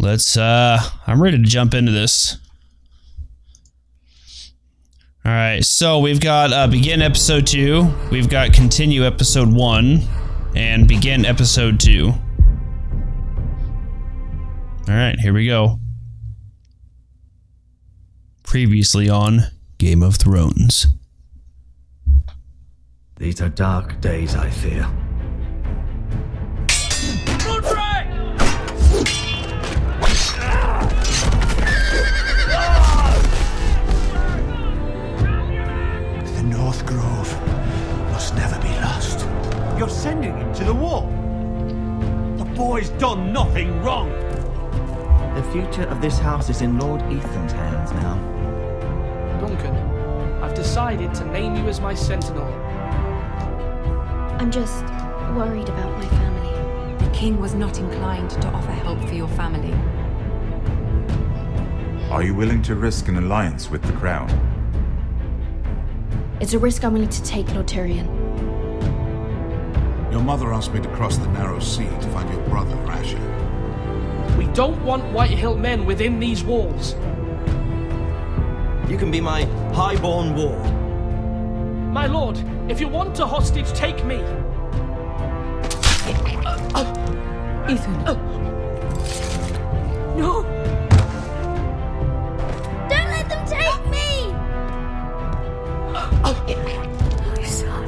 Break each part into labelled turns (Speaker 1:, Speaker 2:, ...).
Speaker 1: let's, I'm ready to jump into this. Alright, so we've got begin episode 2, we've got continue episode 1, and begin episode 2. Alright, here we go. Previously on Game of Thrones.
Speaker 2: These are dark days, I fear.
Speaker 3: The North Grove must never be lost.
Speaker 4: You're sending him to the war. The boy's done nothing wrong.
Speaker 2: The future of this house is in Lord Ethan's hands now.
Speaker 5: Duncan, I've decided to name you as my sentinel.
Speaker 6: I'm just worried about my family.
Speaker 7: The king was not inclined to offer help for your family.
Speaker 8: Are you willing to risk an alliance with the crown?
Speaker 6: It's a risk I'm willing to take, Lord Tyrion.
Speaker 3: Your mother asked me to cross the narrow sea to find your brother, Rasha.
Speaker 5: We don't want Whitehill men within these walls.
Speaker 2: You can be my highborn ward.
Speaker 5: My lord, if you want a hostage, take me.
Speaker 7: Ethan. No!
Speaker 6: Don't let them take me!
Speaker 7: My son.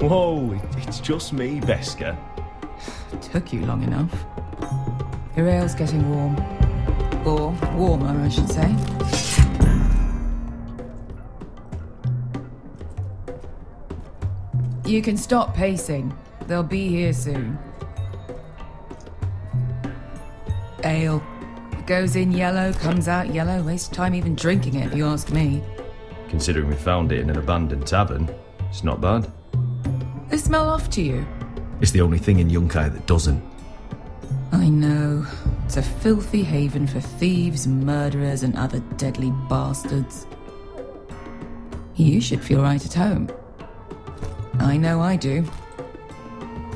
Speaker 4: Whoa, it's just me, Beska.
Speaker 7: Took you long enough. Your ale's getting warm. Or warmer, I should say. You can stop pacing. They'll be here soon. Ale. Goes in yellow, comes out yellow. Waste time even drinking it, if you ask me.
Speaker 9: Considering we found it in an abandoned tavern, it's not bad.
Speaker 7: They smell off to you.
Speaker 9: It's the only thing in Yunkai that doesn't.
Speaker 7: I know. It's a filthy haven for thieves, murderers, and other deadly bastards. You should feel right at home. I know I do.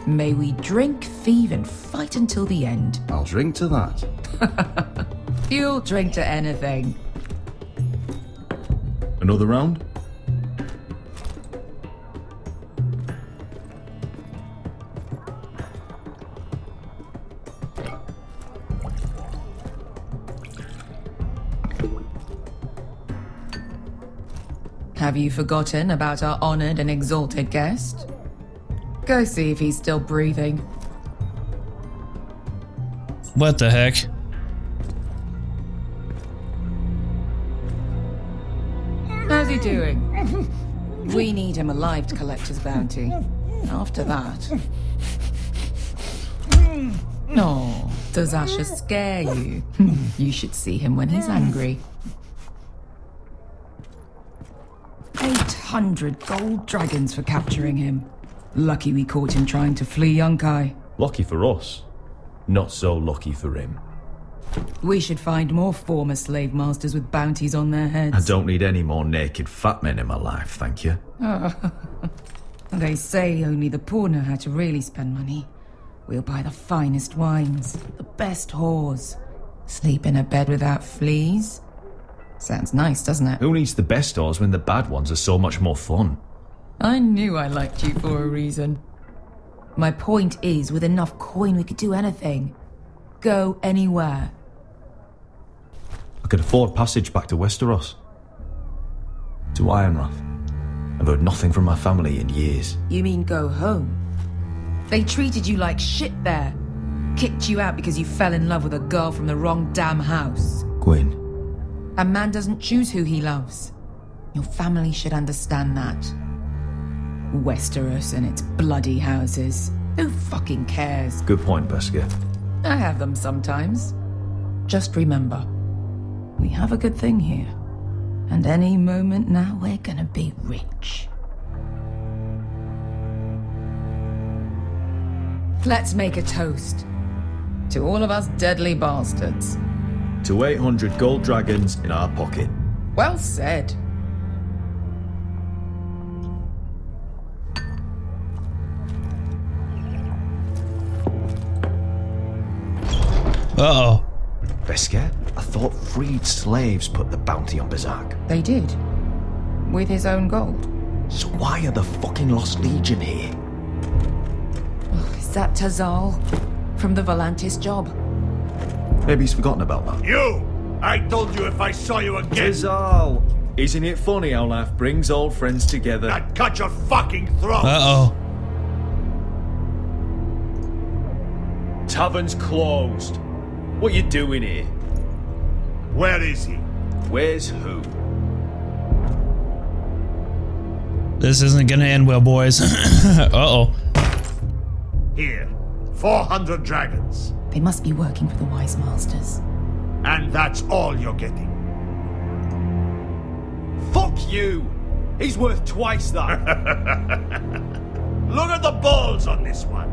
Speaker 7: May we drink, thieve, and fight until the end.
Speaker 9: I'll drink to that.
Speaker 7: You'll drink to anything.
Speaker 9: Another round?
Speaker 7: Have you forgotten about our honored and exalted guest? Go see if he's still breathing.
Speaker 1: What the heck?
Speaker 7: How's he doing? We need him alive to collect his bounty. After that... Oh, does Asher scare you? You should see him when he's angry. 800 gold dragons for capturing him. Lucky we caught him trying to flee Yunkai.
Speaker 9: Lucky for us. Not so lucky for him.
Speaker 7: We should find more former slave masters with bounties on their heads.
Speaker 9: I don't need any more naked fat men in my life, thank you.
Speaker 7: They say only the poor know how to really spend money. We'll buy the finest wines, the best whores, sleep in a bed without fleas. Sounds nice, doesn't it?
Speaker 9: Who needs the best whores when the bad ones are so much more fun?
Speaker 7: I knew I liked you for a reason. My point is, with enough coin we could do anything. Go anywhere.
Speaker 9: I could afford passage back to Westeros. To Ironrath. I've heard nothing from my family in years.
Speaker 7: You mean go home? They treated you like shit there. Kicked you out because you fell in love with a girl from the wrong damn house.
Speaker 9: Gwyn,
Speaker 7: A man doesn't choose who he loves. Your family should understand that. Westeros and its bloody houses. Who fucking cares?
Speaker 9: Good point, Beskar.
Speaker 7: I have them sometimes. Just remember, we have a good thing here. And any moment now, we're gonna be rich. Let's make a toast. To all of us deadly bastards.
Speaker 9: To 800 gold dragons in our pocket.
Speaker 7: Well said.
Speaker 1: Uh-oh.
Speaker 9: Beskar, I thought freed slaves put the bounty on Berserk.
Speaker 7: They did. With his own gold.
Speaker 9: So why are the fucking Lost Legion here?
Speaker 7: Is that Tazal? From the Volantis job?
Speaker 9: Maybe he's forgotten about that.
Speaker 4: You! I told you if I saw you again.
Speaker 9: Tazal! Isn't it funny how life brings old friends together?
Speaker 4: I'd cut your fucking throat!
Speaker 1: Uh-oh.
Speaker 9: Tavern's closed. What you doing here?
Speaker 4: Where is he?
Speaker 9: Where's who?
Speaker 1: This isn't gonna end well, boys. Uh-oh.
Speaker 4: Here. 400 dragons.
Speaker 7: They must be working for the Wise Masters.
Speaker 4: And that's all you're getting.
Speaker 9: Fuck you! He's worth twice that.
Speaker 4: Look at the balls on this one.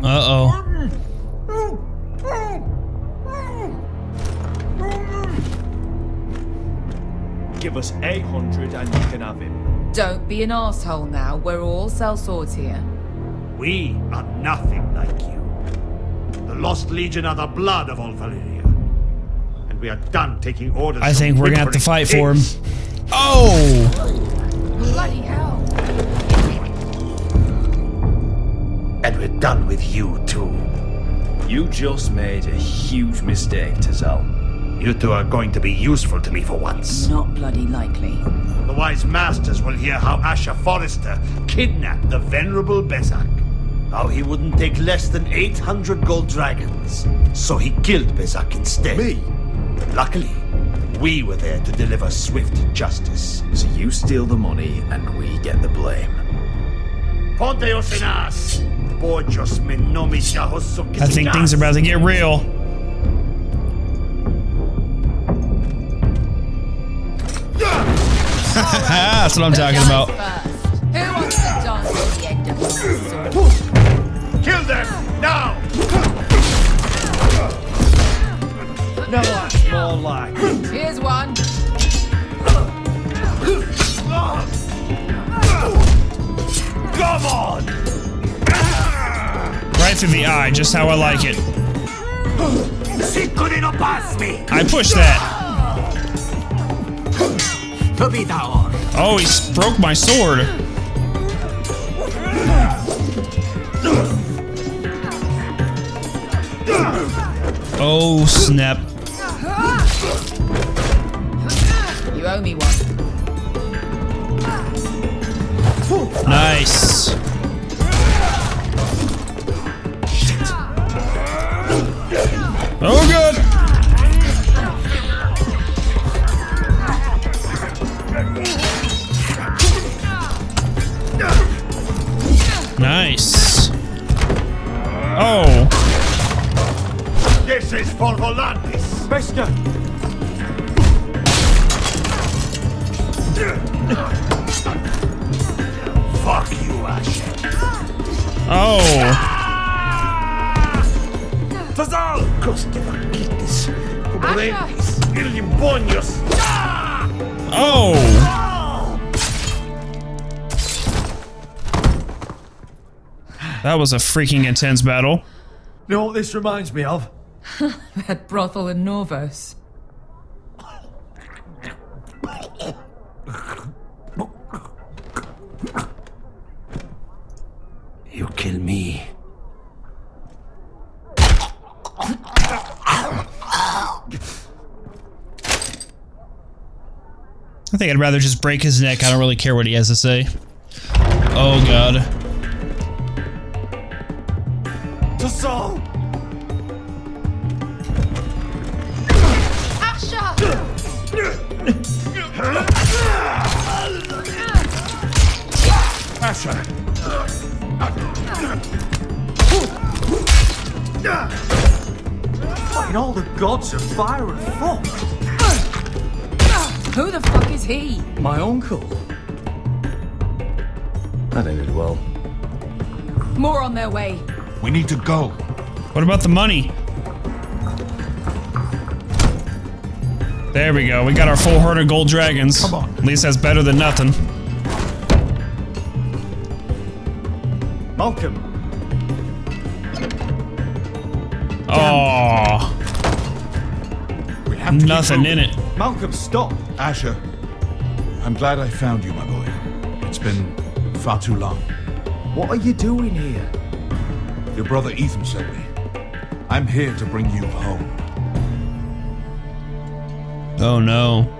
Speaker 1: Uh-oh.
Speaker 9: Give us 800 and you can have him.
Speaker 7: Don't be an asshole now. We're all sellswords here.
Speaker 4: We are nothing like you. The Lost Legion are the blood of all Valyria. And we are done taking orders.
Speaker 1: I think
Speaker 4: from
Speaker 1: we're gonna have to fight for him.
Speaker 4: pigs.
Speaker 1: Oh!
Speaker 7: Bloody hell.
Speaker 4: And we're done with you too.
Speaker 9: You just made a huge mistake, Tazal.
Speaker 4: You two are going to be useful to me for once.
Speaker 7: Not bloody likely.
Speaker 4: The Wise Masters will hear how Asher Forrester kidnapped the venerable Bezak. How he wouldn't take less than 800 gold dragons. So he killed Bezak instead.
Speaker 9: Me?
Speaker 4: Luckily, we were there to deliver swift justice.
Speaker 9: So you steal the money and we get the blame.
Speaker 4: Ponteos en as! Bojos me nomis
Speaker 1: I think things are about to get real. That's what I'm talking about.
Speaker 7: Who wants to dance at the end of the sword?
Speaker 4: Kill them! Now!
Speaker 9: No, that's more like.
Speaker 7: Here's one.
Speaker 4: Come on!
Speaker 1: Right through the eye, just how I like it. I pushed that. Oh, he broke my sword. Oh, snap.
Speaker 7: You owe me one.
Speaker 1: Nice. Oh, good. Nice. Oh.
Speaker 4: This is for Volantis.
Speaker 9: Beskar!
Speaker 4: Fuck you, Ash.
Speaker 1: Oh.
Speaker 4: Tazal! Coste vaquitis. Cubrentis. Ilimbonios.
Speaker 1: Oh. That was a freaking intense battle.
Speaker 9: You know what this reminds me of?
Speaker 7: That brothel in Norvos.
Speaker 4: You kill me.
Speaker 1: I think I'd rather just break his neck. I don't really care what he has to say. Oh, God.
Speaker 4: Tazal!
Speaker 3: Asher!
Speaker 10: Fucking all the gods of fire and fuck!
Speaker 7: Who the fuck is he?
Speaker 10: My uncle. That ended well.
Speaker 7: More on their way.
Speaker 3: We need to go.
Speaker 1: What about the money? There we go. We got our full herd of gold dragons.
Speaker 3: Come on.
Speaker 1: At least that's better than nothing.
Speaker 10: Malcolm.
Speaker 1: Oh,
Speaker 3: We have to keep
Speaker 1: nothing
Speaker 3: moving.
Speaker 1: in it.
Speaker 10: Malcolm, stop!
Speaker 3: Asher, I'm glad I found you, my boy. It's been far too long.
Speaker 10: What are you doing here?
Speaker 3: Your brother Ethan sent me. I'm here to bring you home.
Speaker 1: Oh no.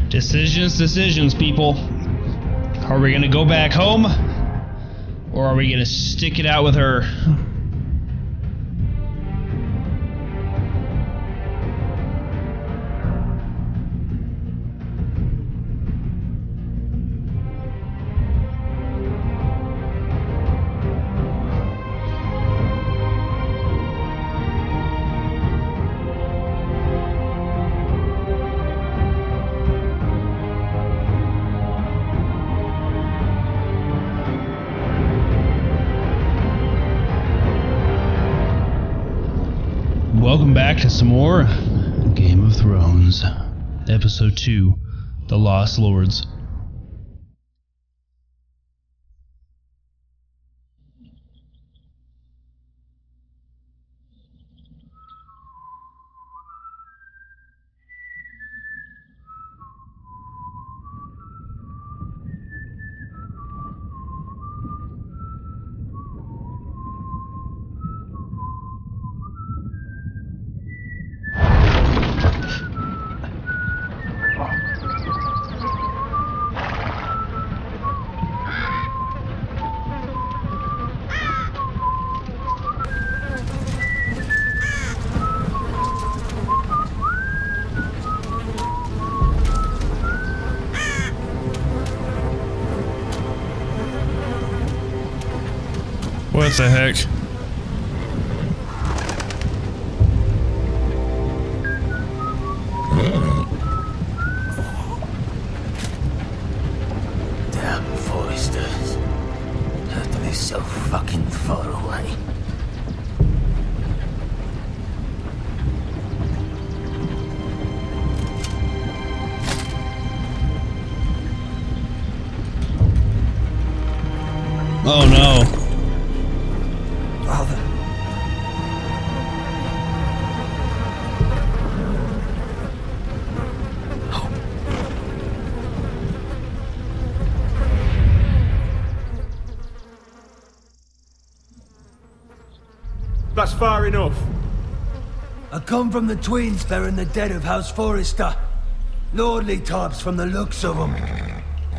Speaker 1: Decisions, people. Are we gonna go back home? Or are we gonna stick it out with her? Welcome back to some more Game of Thrones, Episode 2, The Lost Lords. What the heck?
Speaker 11: Damn foresters. Have to be so fucking far away.
Speaker 1: Oh no.
Speaker 10: Father.
Speaker 12: That's far enough.
Speaker 11: I come from the twins bearing the dead of House Forrester. Lordly types from the looks of them.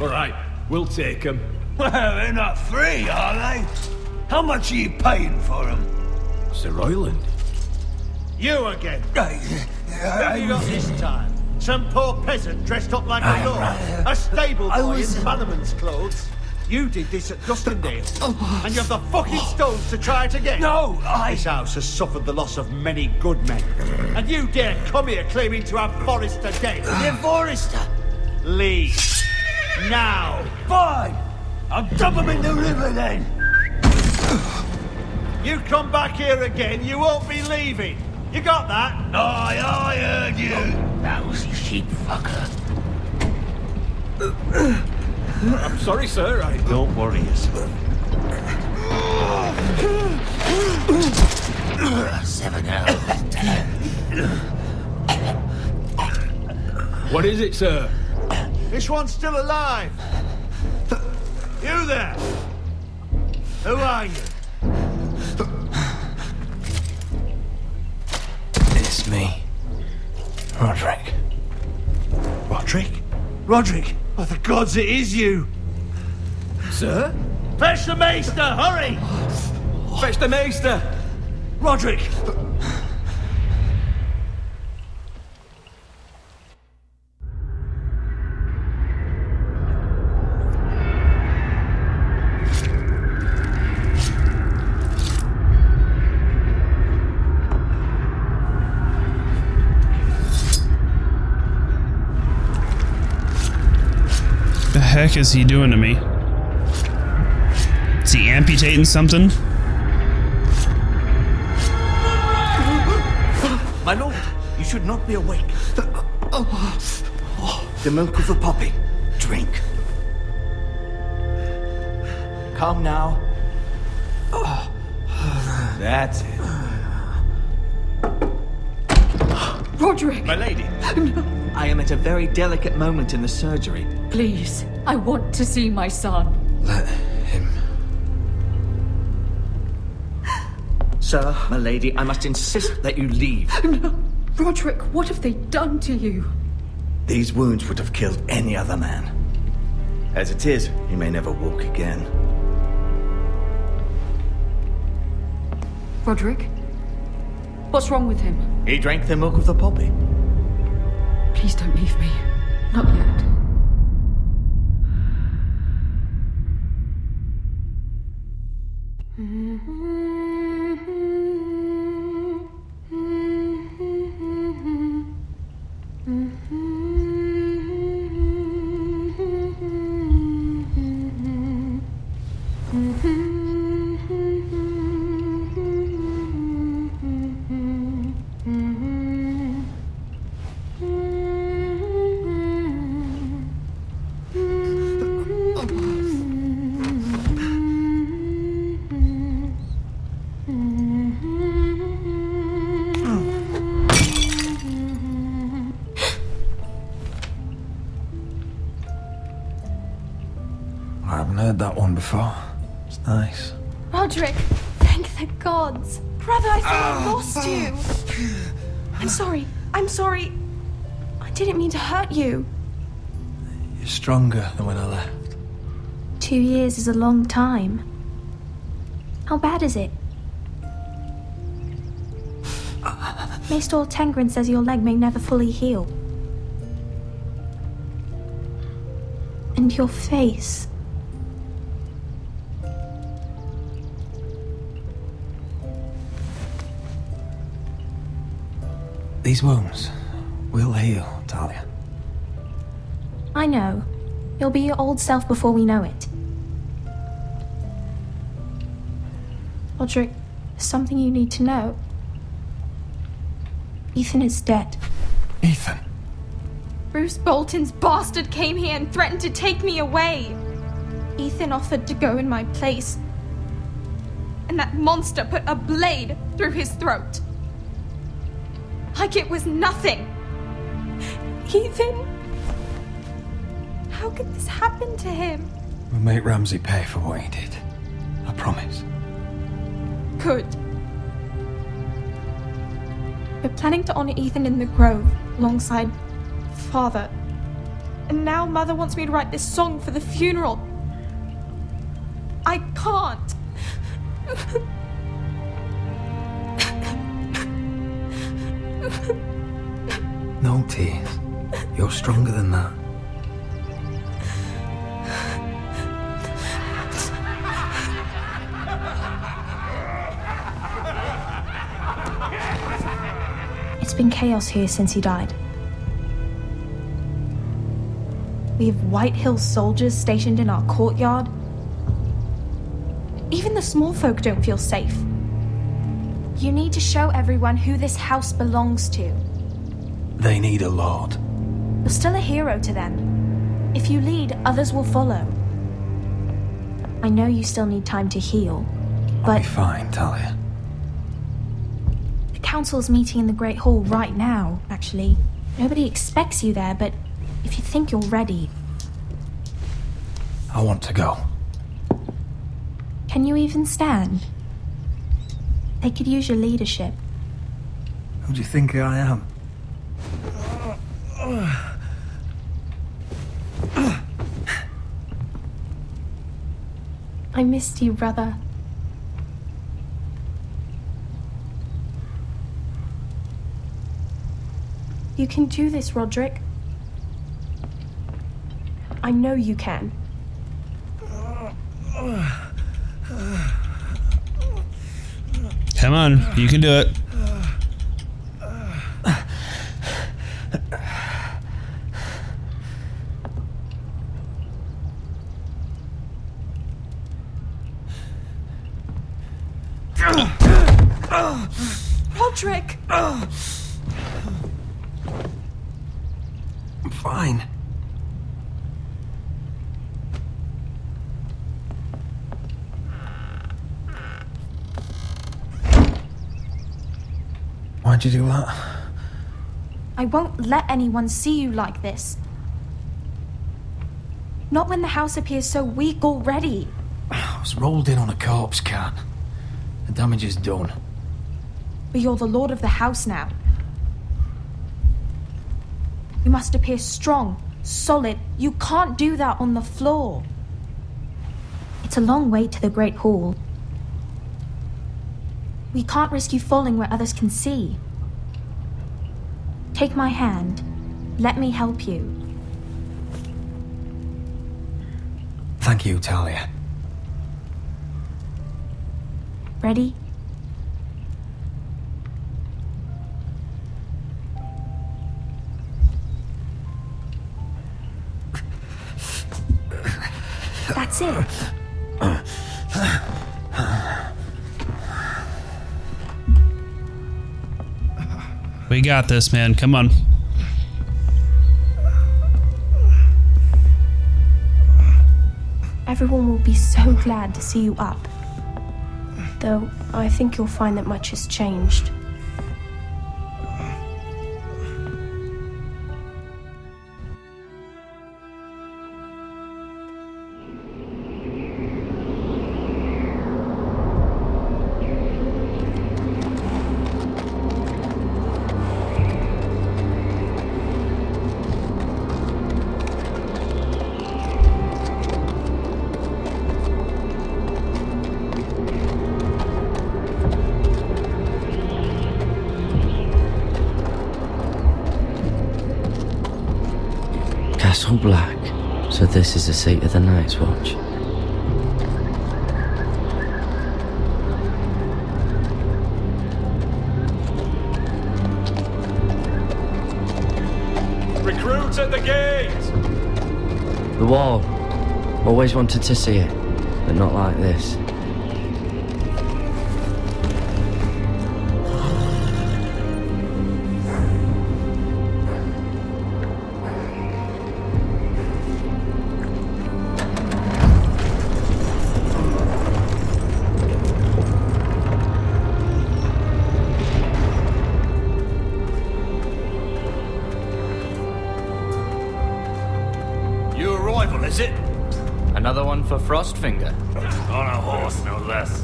Speaker 12: All right, we'll take them.
Speaker 11: Well, they're not free, are they? How much are you paying for them?
Speaker 12: Sir Royland.
Speaker 4: You again. What have
Speaker 11: I
Speaker 4: you got this time? Some poor peasant dressed up like a lord? A stable boy in bannerman's clothes? You did this at Duskendale, and you have the fucking stones to try it again?
Speaker 11: No,
Speaker 4: This house has suffered the loss of many good men, and you dare come here claiming to have Forrester dead?
Speaker 11: You're Forrester.
Speaker 4: Leave. Now.
Speaker 11: Fine. I'll dump him in the river then.
Speaker 4: You come back here again, you won't be leaving. You got that?
Speaker 11: Aye, I heard you. Lousy sheep fucker.
Speaker 12: I'm sorry, sir.
Speaker 4: Don't worry yourself.
Speaker 11: 7 hours.
Speaker 12: What is it, sir?
Speaker 4: This one's still alive. You there? Who are you?
Speaker 11: me. Roderick.
Speaker 4: Roderick? Roderick! By the gods, it is you!
Speaker 11: Sir?
Speaker 4: Fetch the maester, hurry!
Speaker 11: Fetch the maester!
Speaker 4: Roderick!
Speaker 1: The heck is he doing to me? Is he amputating something?
Speaker 2: My lord, you should not be awake. The milk of the poppy. Drink. Calm now. That's it.
Speaker 13: Roderick!
Speaker 2: My lady. I am at a very delicate moment in the surgery.
Speaker 13: Please, I want to see my son.
Speaker 11: Let him.
Speaker 2: Sir, my lady, I must insist that you leave.
Speaker 13: No. Roderick, what have they done to you?
Speaker 2: These wounds would have killed any other man. As it is, he may never walk again.
Speaker 13: Roderick? What's wrong with him?
Speaker 2: He drank the milk of the poppy.
Speaker 13: Please don't leave me. Not yet.
Speaker 11: I haven't heard that one before. It's nice.
Speaker 6: Roderick, thank the gods. Brother, I thought I lost you. I'm sorry. I'm sorry. I didn't mean to hurt you.
Speaker 11: You're stronger than when I left.
Speaker 6: 2 years is a long time. How bad is it? Maester Tengrin says your leg may never fully heal. And your face.
Speaker 11: These wounds will heal, Talia.
Speaker 6: I know. You'll be your old self before we know it. Roderick, there's something you need to know. Ethan is dead.
Speaker 11: Ethan?
Speaker 6: Bruce Bolton's bastard came here and threatened to take me away. Ethan offered to go in my place. And that monster put a blade through his throat. Like it was nothing. Ethan? How could this happen to him?
Speaker 11: We'll make Ramsey pay for what he did. I promise.
Speaker 6: Good. We're planning to honor Ethan in the Grove, alongside Father. And now Mother wants me to write this song for the funeral. I can't.
Speaker 11: No tears. You're stronger than that.
Speaker 6: It's been chaos here since he died. We have White Hill soldiers stationed in our courtyard. Even the small folk don't feel safe. You need to show everyone who this house belongs to.
Speaker 11: They need a lord.
Speaker 6: You're still a hero to them. If you lead, others will follow. I know you still need time to heal, but...
Speaker 11: I'll be fine, Talia.
Speaker 6: The council's meeting in the Great Hall right now, actually. Nobody expects you there, but if you think you're ready...
Speaker 11: I want to go.
Speaker 6: Can you even stand? They could use your leadership.
Speaker 11: Who do you think I am?
Speaker 6: I missed you, brother. You can do this, Roderick. I know you can.
Speaker 1: Come on, you can do it.
Speaker 6: Roderick!
Speaker 11: I'm fine. Why'd you do that?
Speaker 6: I won't let anyone see you like this. Not when the house appears so weak already.
Speaker 11: I was rolled in on a corpse cart. The damage is done.
Speaker 6: But you're the lord of the house now. You must appear strong, solid. You can't do that on the floor. It's a long way to the Great Hall. We can't risk you falling where others can see. Take my hand. Let me help you.
Speaker 11: Thank you, Talia.
Speaker 6: Ready? That's it.
Speaker 1: We got this, man. Come on.
Speaker 6: Everyone will be so glad to see you up. Though, I think you'll find that much has changed.
Speaker 14: Castle Black. So this is the seat of the Night's Watch.
Speaker 12: Recruits at the gate!
Speaker 14: The wall. Always wanted to see it, but not like this.
Speaker 15: Is it? Another one for Frostfinger. On a horse, no less.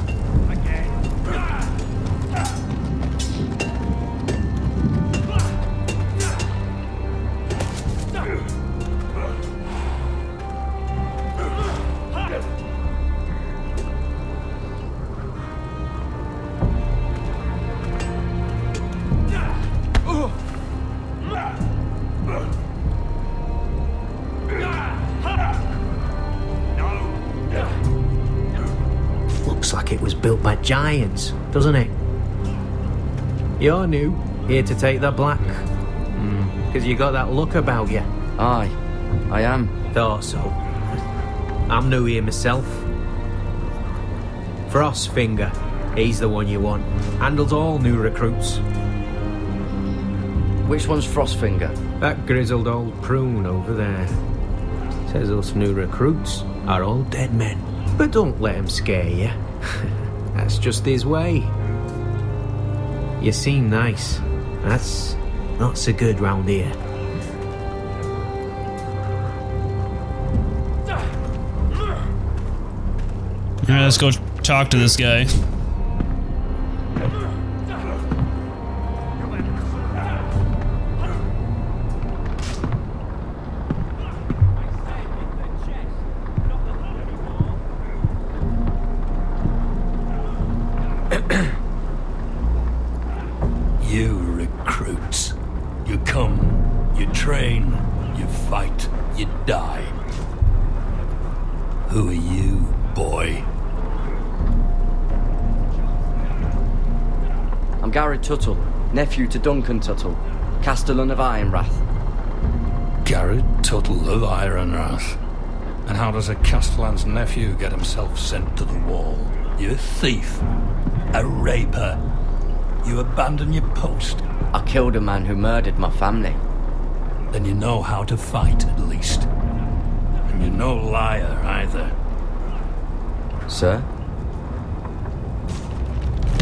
Speaker 16: Built by giants, doesn't it? You're new, here to take the black. Because you got that look about you.
Speaker 14: Aye, I am.
Speaker 16: Thought so. I'm new here myself. Frostfinger, he's the one you want. Handles all new recruits.
Speaker 14: Which one's Frostfinger?
Speaker 16: That grizzled old prune over there. Says us new recruits are all dead men. But don't let him scare you. That's just his way. You seem nice. That's not so good round here.
Speaker 1: Alright, let's go talk to this guy.
Speaker 17: You fight, you die. Who are you, boy?
Speaker 14: I'm Garrett Tuttle, nephew to Duncan Tuttle, Castellan of Ironrath.
Speaker 17: Garrett Tuttle of Ironrath. And how does a Castellan's nephew get himself sent to the wall? You're a thief. A raper. You abandon your post.
Speaker 14: I killed a man who murdered my family.
Speaker 17: Then you know how to fight, at least. And you're no liar, either.
Speaker 14: Sir?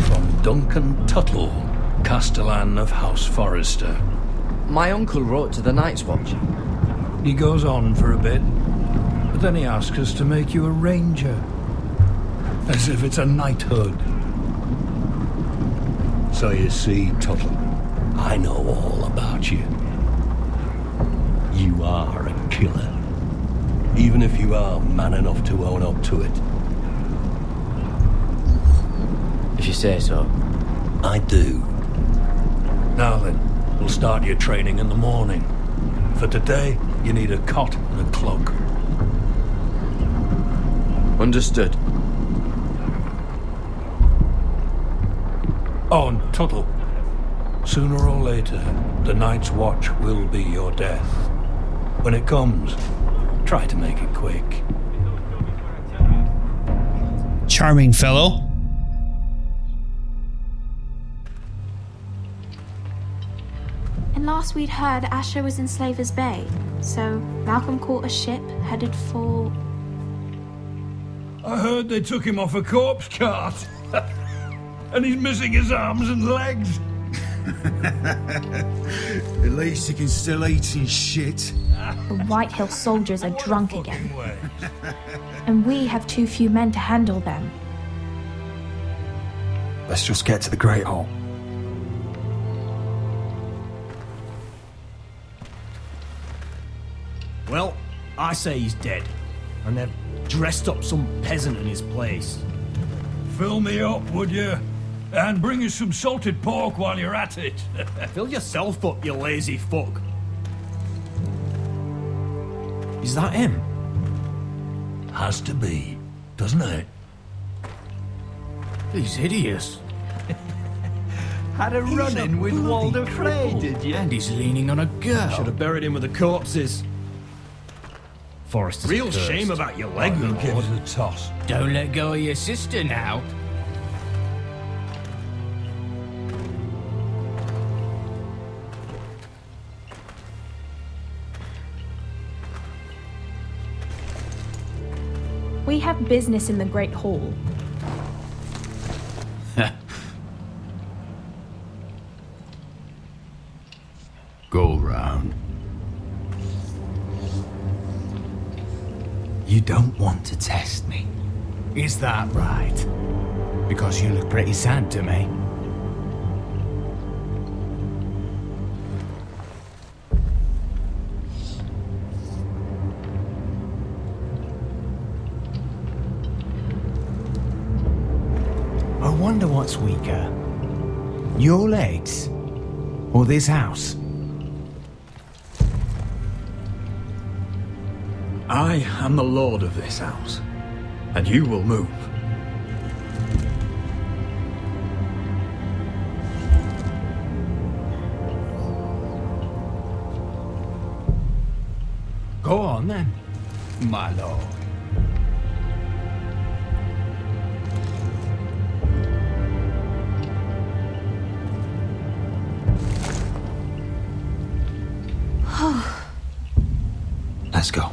Speaker 17: From Duncan Tuttle, Castellan of House Forrester.
Speaker 14: My uncle wrote to the Night's Watch.
Speaker 17: He goes on for a bit, but then he asks us to make you a ranger. As if it's a knighthood. So you see, Tuttle, I know all about you. You are a killer. Even if you are man enough to own up to it.
Speaker 14: If you say so.
Speaker 17: I do. Now then, we'll start your training in the morning. For today, you need a cot and a cloak.
Speaker 14: Understood.
Speaker 17: Oh, and Tuttle, sooner or later, the Night's Watch will be your death. When it comes, try to make it quick.
Speaker 1: Charming fellow.
Speaker 6: And last we'd heard, Asher was in Slaver's Bay, so Malcolm caught a ship headed for...
Speaker 17: I heard they took him off a corpse cart. And he's missing his arms and legs.
Speaker 3: At least he can still eat his shit.
Speaker 6: The White Hill soldiers are drunk again. And we have too few men to handle them.
Speaker 10: Let's just get to the Great Hall.
Speaker 18: Well, I say he's dead. And they've dressed up some peasant in his place.
Speaker 17: Fill me up, would you? And bring us some salted pork while you're at it.
Speaker 18: Fill yourself up, you lazy fuck.
Speaker 10: Is that him?
Speaker 17: Has to be, doesn't it?
Speaker 18: He's hideous.
Speaker 10: Had a run-in with Walder Frey, did you?
Speaker 18: And he's leaning on a girl. Should have buried him with the corpses. Forrester's
Speaker 10: Real
Speaker 18: cursed.
Speaker 10: shame about your leg,
Speaker 17: I'll give
Speaker 10: Lord.
Speaker 17: it a toss.
Speaker 15: Don't let go of your sister now.
Speaker 6: We have business in the Great Hall.
Speaker 17: Go round.
Speaker 10: You don't want to test me.
Speaker 18: Is that right? Because you look pretty sad to me. I wonder what's weaker. Your legs? Or this house?
Speaker 10: I am the lord of this house, and you will move.
Speaker 18: Go on then, my lord.
Speaker 10: Let's go.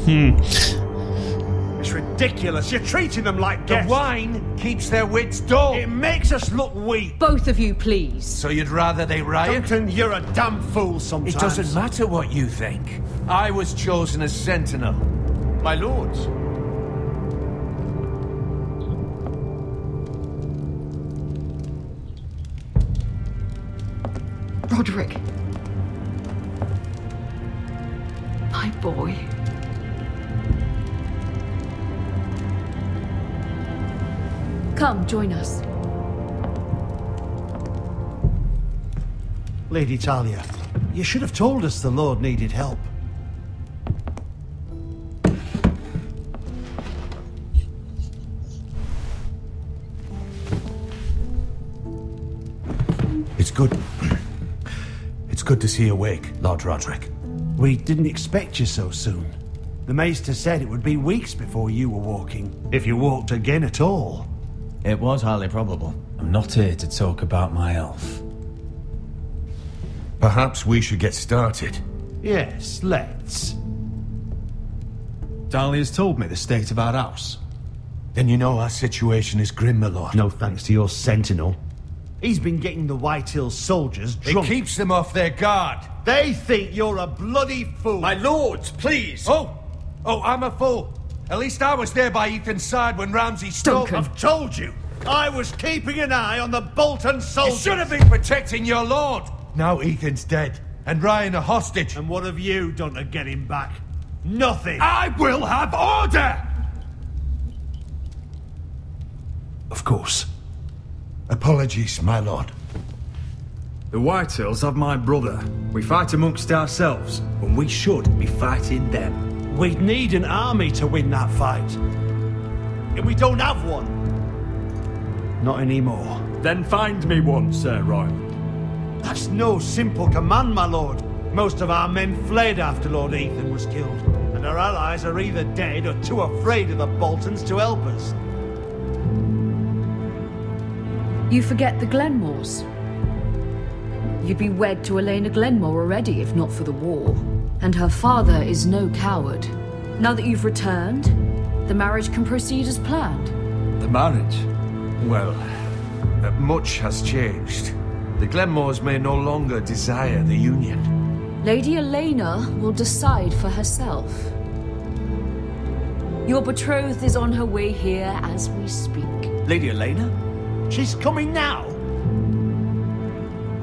Speaker 4: It's ridiculous. You're treating them like guests.
Speaker 19: The wine keeps their wits dull.
Speaker 4: It makes us look weak.
Speaker 13: Both of you, please.
Speaker 19: So you'd rather they riot?
Speaker 4: Duncan, you're a damn fool sometimes.
Speaker 19: It doesn't matter what you think. I was chosen as sentinel. My lords.
Speaker 13: Roderick. My boy. Come, join us.
Speaker 4: Lady Talia, you should have told us the Lord needed help.
Speaker 19: It's good. It's good to see you awake, Lord Roderick.
Speaker 4: We didn't expect you so soon. The Maester said it would be weeks before you were walking, if you walked again at all.
Speaker 9: It was highly probable. I'm not here to talk about my elf.
Speaker 19: Perhaps we should get started.
Speaker 4: Yes, let's.
Speaker 9: Dahlia's told me the state of our house.
Speaker 19: Then you know our situation is grim, my lord.
Speaker 4: No thanks to your sentinel. He's been getting the White Hills soldiers drunk.
Speaker 19: It keeps them off their guard.
Speaker 4: They think you're a bloody fool.
Speaker 19: My lords, please! Oh, I'm a fool. At least I was there by Ethan's side when Ramsay stole...
Speaker 4: I've told you. I was keeping an eye on the Bolton soldiers.
Speaker 19: You should have been protecting your lord. Now Ethan's dead, and Ryan a hostage.
Speaker 4: And what have you done to get him back? Nothing.
Speaker 19: I will have order!
Speaker 3: Of course.
Speaker 19: Apologies, my lord.
Speaker 9: The Whitehills have my brother. We fight amongst ourselves, when we should be fighting them.
Speaker 4: We'd need an army to win that fight. And we don't have one. Not anymore.
Speaker 12: Then find me one, Sir Royal.
Speaker 4: That's no simple command, my lord. Most of our men fled after Lord Ethan was killed, and our allies are either dead or too afraid of the Boltons to help us.
Speaker 13: You forget the Glenmores. You'd be wed to Elena Glenmore already if not for the war. And her father is no coward. Now that you've returned, the marriage can proceed as planned.
Speaker 9: The marriage?
Speaker 19: Well, much has changed. The Glenmores may no longer desire the union.
Speaker 13: Lady Elena will decide for herself. Your betrothed is on her way here as we speak.
Speaker 2: Lady Elena?
Speaker 4: She's coming now.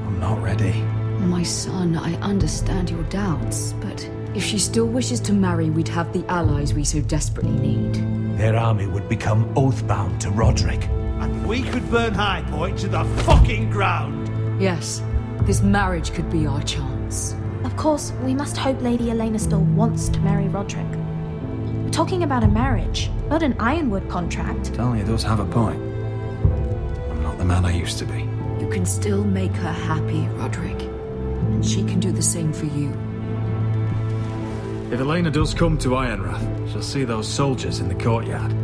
Speaker 9: I'm not ready.
Speaker 13: My son, I understand your doubts, but if she still wishes to marry, we'd have the allies we so desperately need.
Speaker 19: Their army would become oath-bound to Roderick.
Speaker 4: And we could burn High Point to the fucking ground.
Speaker 13: Yes, this marriage could be our chance.
Speaker 6: Of course, we must hope Lady Elena still wants to marry Roderick. We're talking about a marriage, not an Ironwood contract.
Speaker 9: Dahlia does have a point. I'm not the man I used to be.
Speaker 13: You can still make her happy, Roderick. And she can do the same for you.
Speaker 9: If Elena does come to Ironrath, she'll see those soldiers in the courtyard.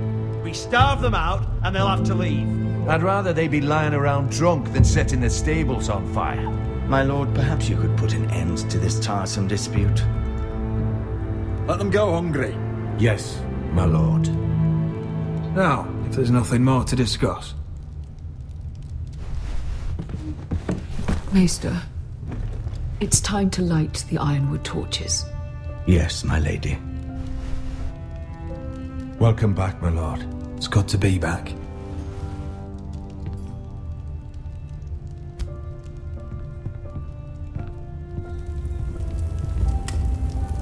Speaker 4: We starve them out, and they'll have to leave.
Speaker 19: I'd rather they be lying around drunk than setting the stables on fire.
Speaker 2: My lord, perhaps you could put an end to this tiresome dispute.
Speaker 9: Let them go hungry.
Speaker 19: Yes, my lord.
Speaker 9: Now, if there's nothing more to discuss.
Speaker 13: Maester, it's time to light the Ironwood torches.
Speaker 2: Yes, my lady.
Speaker 19: Welcome back, my lord.
Speaker 9: It's good to be back.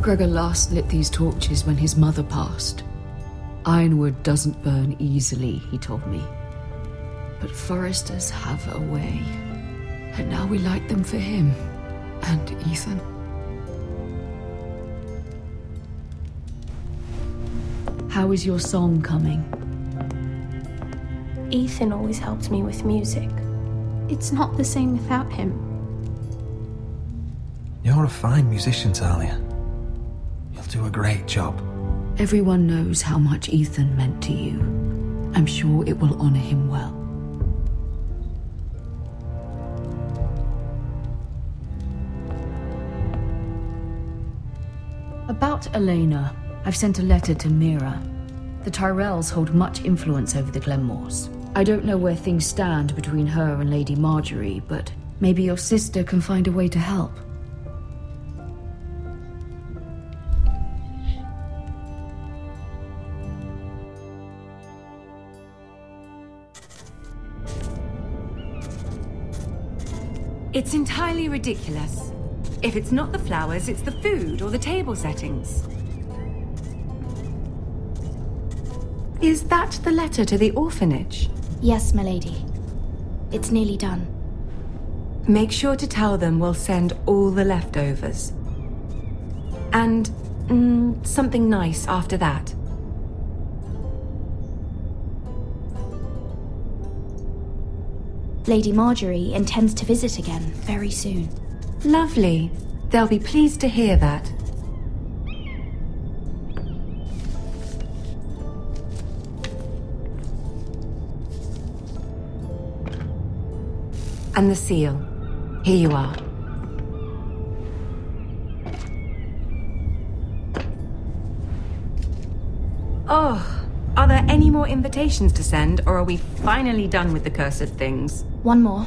Speaker 13: Gregor last lit these torches when his mother passed. Ironwood doesn't burn easily, he told me. But foresters have a way. And now we light them for him. And Ethan. How is your song coming?
Speaker 6: Ethan always helped me with music. It's not the same without him.
Speaker 9: You're a fine musician, Talia. You'll do a great job.
Speaker 13: Everyone knows how much Ethan meant to you. I'm sure it will honor him well. About Elena, I've sent a letter to Mira. The Tyrells hold much influence over the Glenmores. I don't know where things stand between her and Lady Marjorie, but maybe your sister can find a way to help.
Speaker 20: It's entirely ridiculous. If it's not the flowers, it's the food or the table settings. Is that the letter to the orphanage?
Speaker 6: Yes, my lady. It's nearly done.
Speaker 20: Make sure to tell them we'll send all the leftovers. And something nice after that.
Speaker 21: Lady Marjorie intends to visit again very soon.
Speaker 20: Lovely. They'll be pleased to hear that. And the seal. Here you are. Oh, are there any more invitations to send, or are we finally done with the cursed things?
Speaker 21: One more.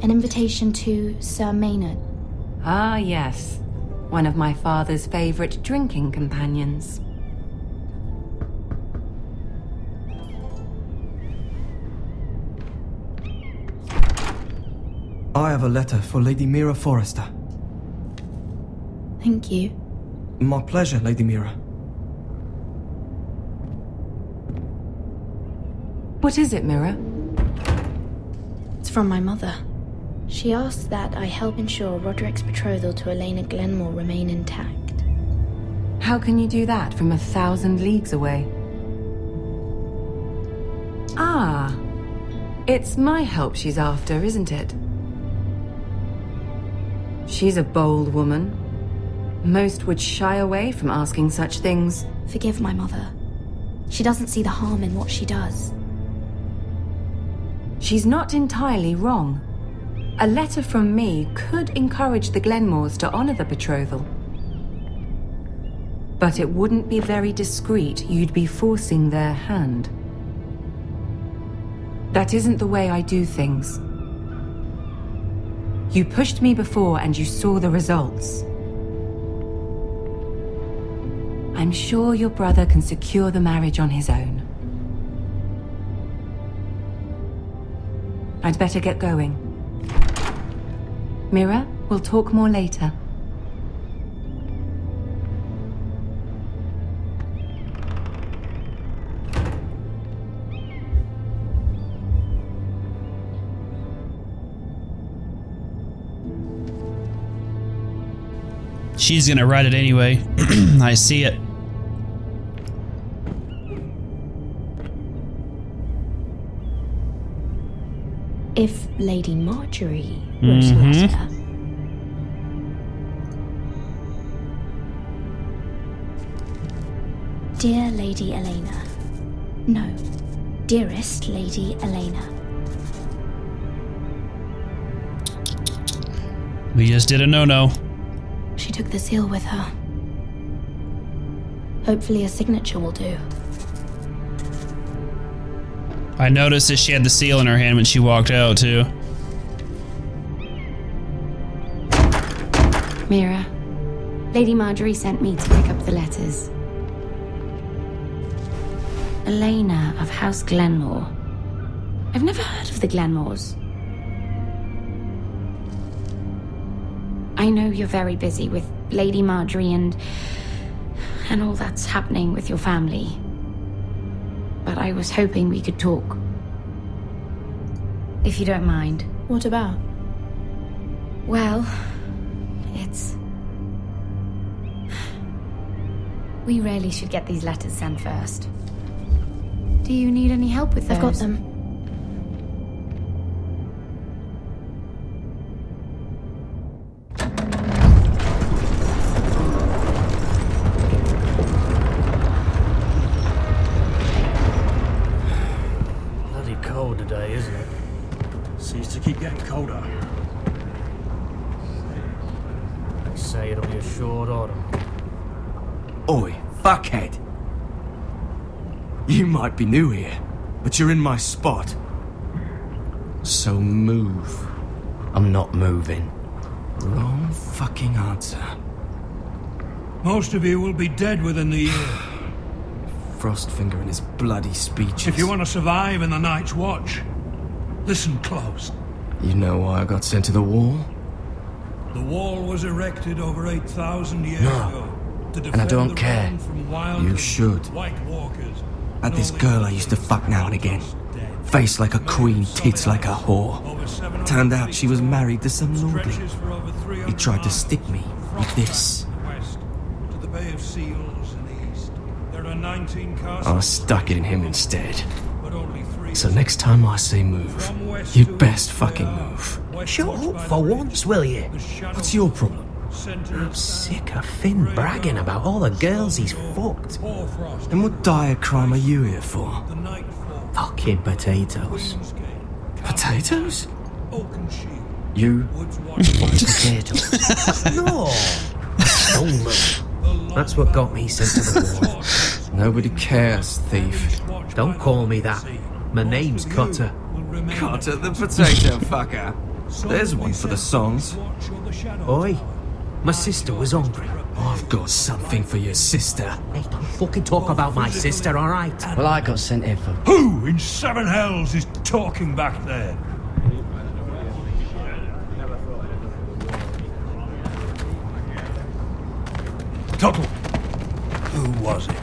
Speaker 21: An invitation to Sir Maynard.
Speaker 20: Ah, yes. One of my father's favorite drinking companions.
Speaker 22: I have a letter for Lady Mira Forrester.
Speaker 21: Thank you.
Speaker 22: My pleasure, Lady Mira.
Speaker 20: What is it, Mira?
Speaker 21: It's from my mother. She asks that I help ensure Roderick's betrothal to Elena Glenmore remain intact.
Speaker 20: How can you do that from 1,000 leagues away? Ah, it's my help she's after, isn't it? She's a bold woman. Most would shy away from asking such things.
Speaker 21: Forgive my mother. She doesn't see the harm in what she does.
Speaker 20: She's not entirely wrong. A letter from me could encourage the Glenmores to honor the betrothal. But it wouldn't be very discreet. You'd be forcing their hand. That isn't the way I do things. You pushed me before and you saw the results. I'm sure your brother can secure the marriage on his own. I'd better get going. Mira, we'll talk more later.
Speaker 1: She's gonna write it anyway. I see it.
Speaker 21: If Lady Marjorie wrote a letter. Dear Lady Elena. No, dearest Lady Elena.
Speaker 1: We just did a no-no.
Speaker 21: She took the seal with her. Hopefully a signature will do.
Speaker 1: I noticed that she had the seal in her hand when she walked out, too.
Speaker 21: Mira, Lady Marjorie sent me to pick up the letters. Elena of House Glenmore. I've never heard of the Glenmores. I know you're very busy with Lady Marjorie and all that's happening with your family. But I was hoping we could talk. If you don't mind. What about? Well, it's... We really should get these letters sent first. Do you need any help with those? I've got them.
Speaker 18: Today, isn't it? Seems to keep getting colder. They say it'll be a short autumn.
Speaker 22: Oi, fuckhead. You might be new here, but you're in my spot. So move.
Speaker 14: I'm not moving.
Speaker 22: Wrong fucking answer.
Speaker 17: Most of you will be dead within the year.
Speaker 22: Frostfinger and his bloody speeches.
Speaker 17: If you want to survive in the Night's Watch, listen close.
Speaker 22: You know why I got sent to the wall?
Speaker 17: The wall was erected over 8,000 years ago to defend
Speaker 22: and I don't
Speaker 17: the
Speaker 22: care.
Speaker 17: realm from wild
Speaker 22: You should.
Speaker 17: White Walkers.
Speaker 22: At this girl I used to fuck now and again.
Speaker 5: Face like a queen, tits like a whore. Turned out she was married to some lordly. He tried to stick me with this.
Speaker 17: To the Bay of Seals in the east. There are 19 castles.
Speaker 5: I stuck it in him instead. So next time I say move, you'd best fucking move.
Speaker 16: Shut up for once, will you?
Speaker 5: What's your problem?
Speaker 16: I'm sick of Finn bragging about all the girls he's fucked.
Speaker 5: And what dire crime are you here for?
Speaker 16: Fucking potatoes.
Speaker 5: Potatoes?
Speaker 14: You want potatoes?
Speaker 16: No! Stole them. That's what got me sent to the war.
Speaker 5: Nobody cares, thief.
Speaker 16: Don't call me that. My name's Cutter.
Speaker 5: Cutter the potato fucker. There's one for the songs.
Speaker 16: Oi, my sister was hungry.
Speaker 5: I've got something for your sister.
Speaker 16: Hey, don't fucking talk about my sister, alright?
Speaker 14: Well, I got sent here for...
Speaker 17: Who in seven hells is talking back there? Tuttle. Who was it?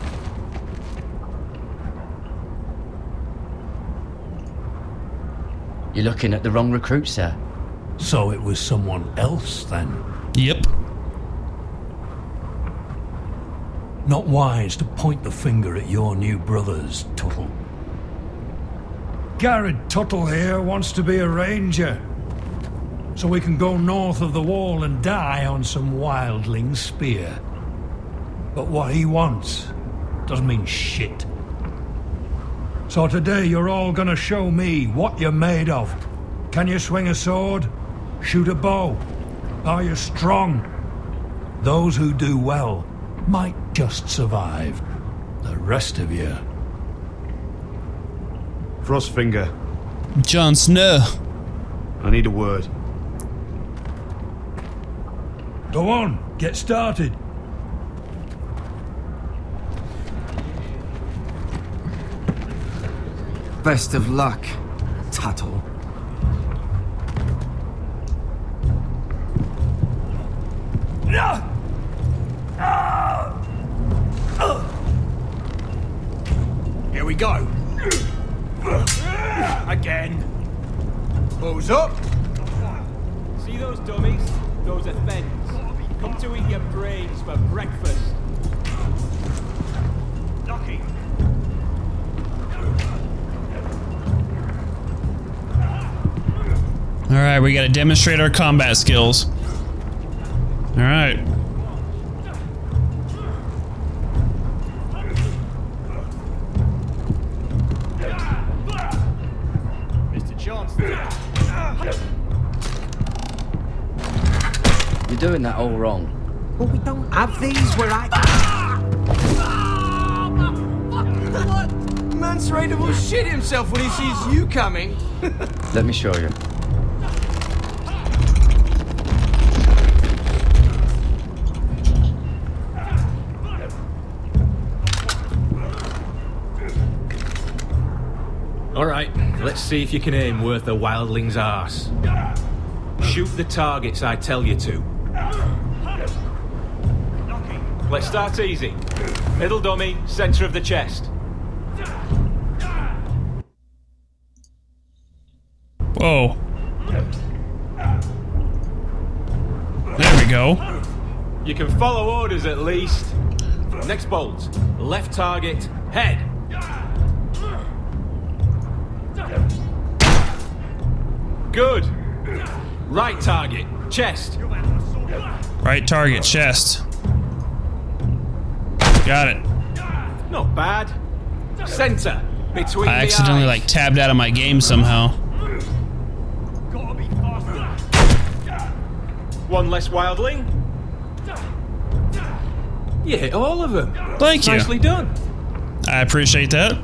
Speaker 14: You're looking at the wrong recruit, sir.
Speaker 17: So it was someone else, then?
Speaker 1: Yep.
Speaker 17: Not wise to point the finger at your new brothers, Tuttle. Garrett Tuttle here wants to be a ranger, so we can go north of the wall and die on some wildling spear. But what he wants doesn't mean shit. So today you're all gonna show me what you're made of. Can you swing a sword? Shoot a bow? Are you strong? Those who do well might just survive. The rest of you...
Speaker 3: Frostfinger.
Speaker 1: Jon Snow.
Speaker 3: I need a word.
Speaker 17: Go on, get started.
Speaker 5: Best of luck, Tuttle.
Speaker 18: Here we go. Again.
Speaker 5: Who's up?
Speaker 8: See those dummies? Those are thens. Come to eat your brains for breakfast. Lucky.
Speaker 1: Alright, we gotta demonstrate our combat skills. Alright.
Speaker 8: Mr. Chance.
Speaker 14: You're doing that all wrong.
Speaker 16: But we don't have these where I...
Speaker 5: Man's ready to shit himself when he sees you coming.
Speaker 14: Let me show you.
Speaker 22: Alright, let's see if you can aim worth a wildling's arse. Shoot the targets I tell you to. Let's start easy. Middle dummy, centre of the chest.
Speaker 1: Whoa. There we go.
Speaker 22: You can follow orders at least. Next bolt. Left target, head. Good. Right target, chest.
Speaker 1: Right target, chest. Got it.
Speaker 22: Not bad. Center, between
Speaker 1: I accidentally
Speaker 22: the eyes.
Speaker 1: like tabbed out of my game somehow.
Speaker 22: One less wildling. You hit all of them.
Speaker 1: Thank you.
Speaker 22: Nicely done.
Speaker 1: I appreciate that.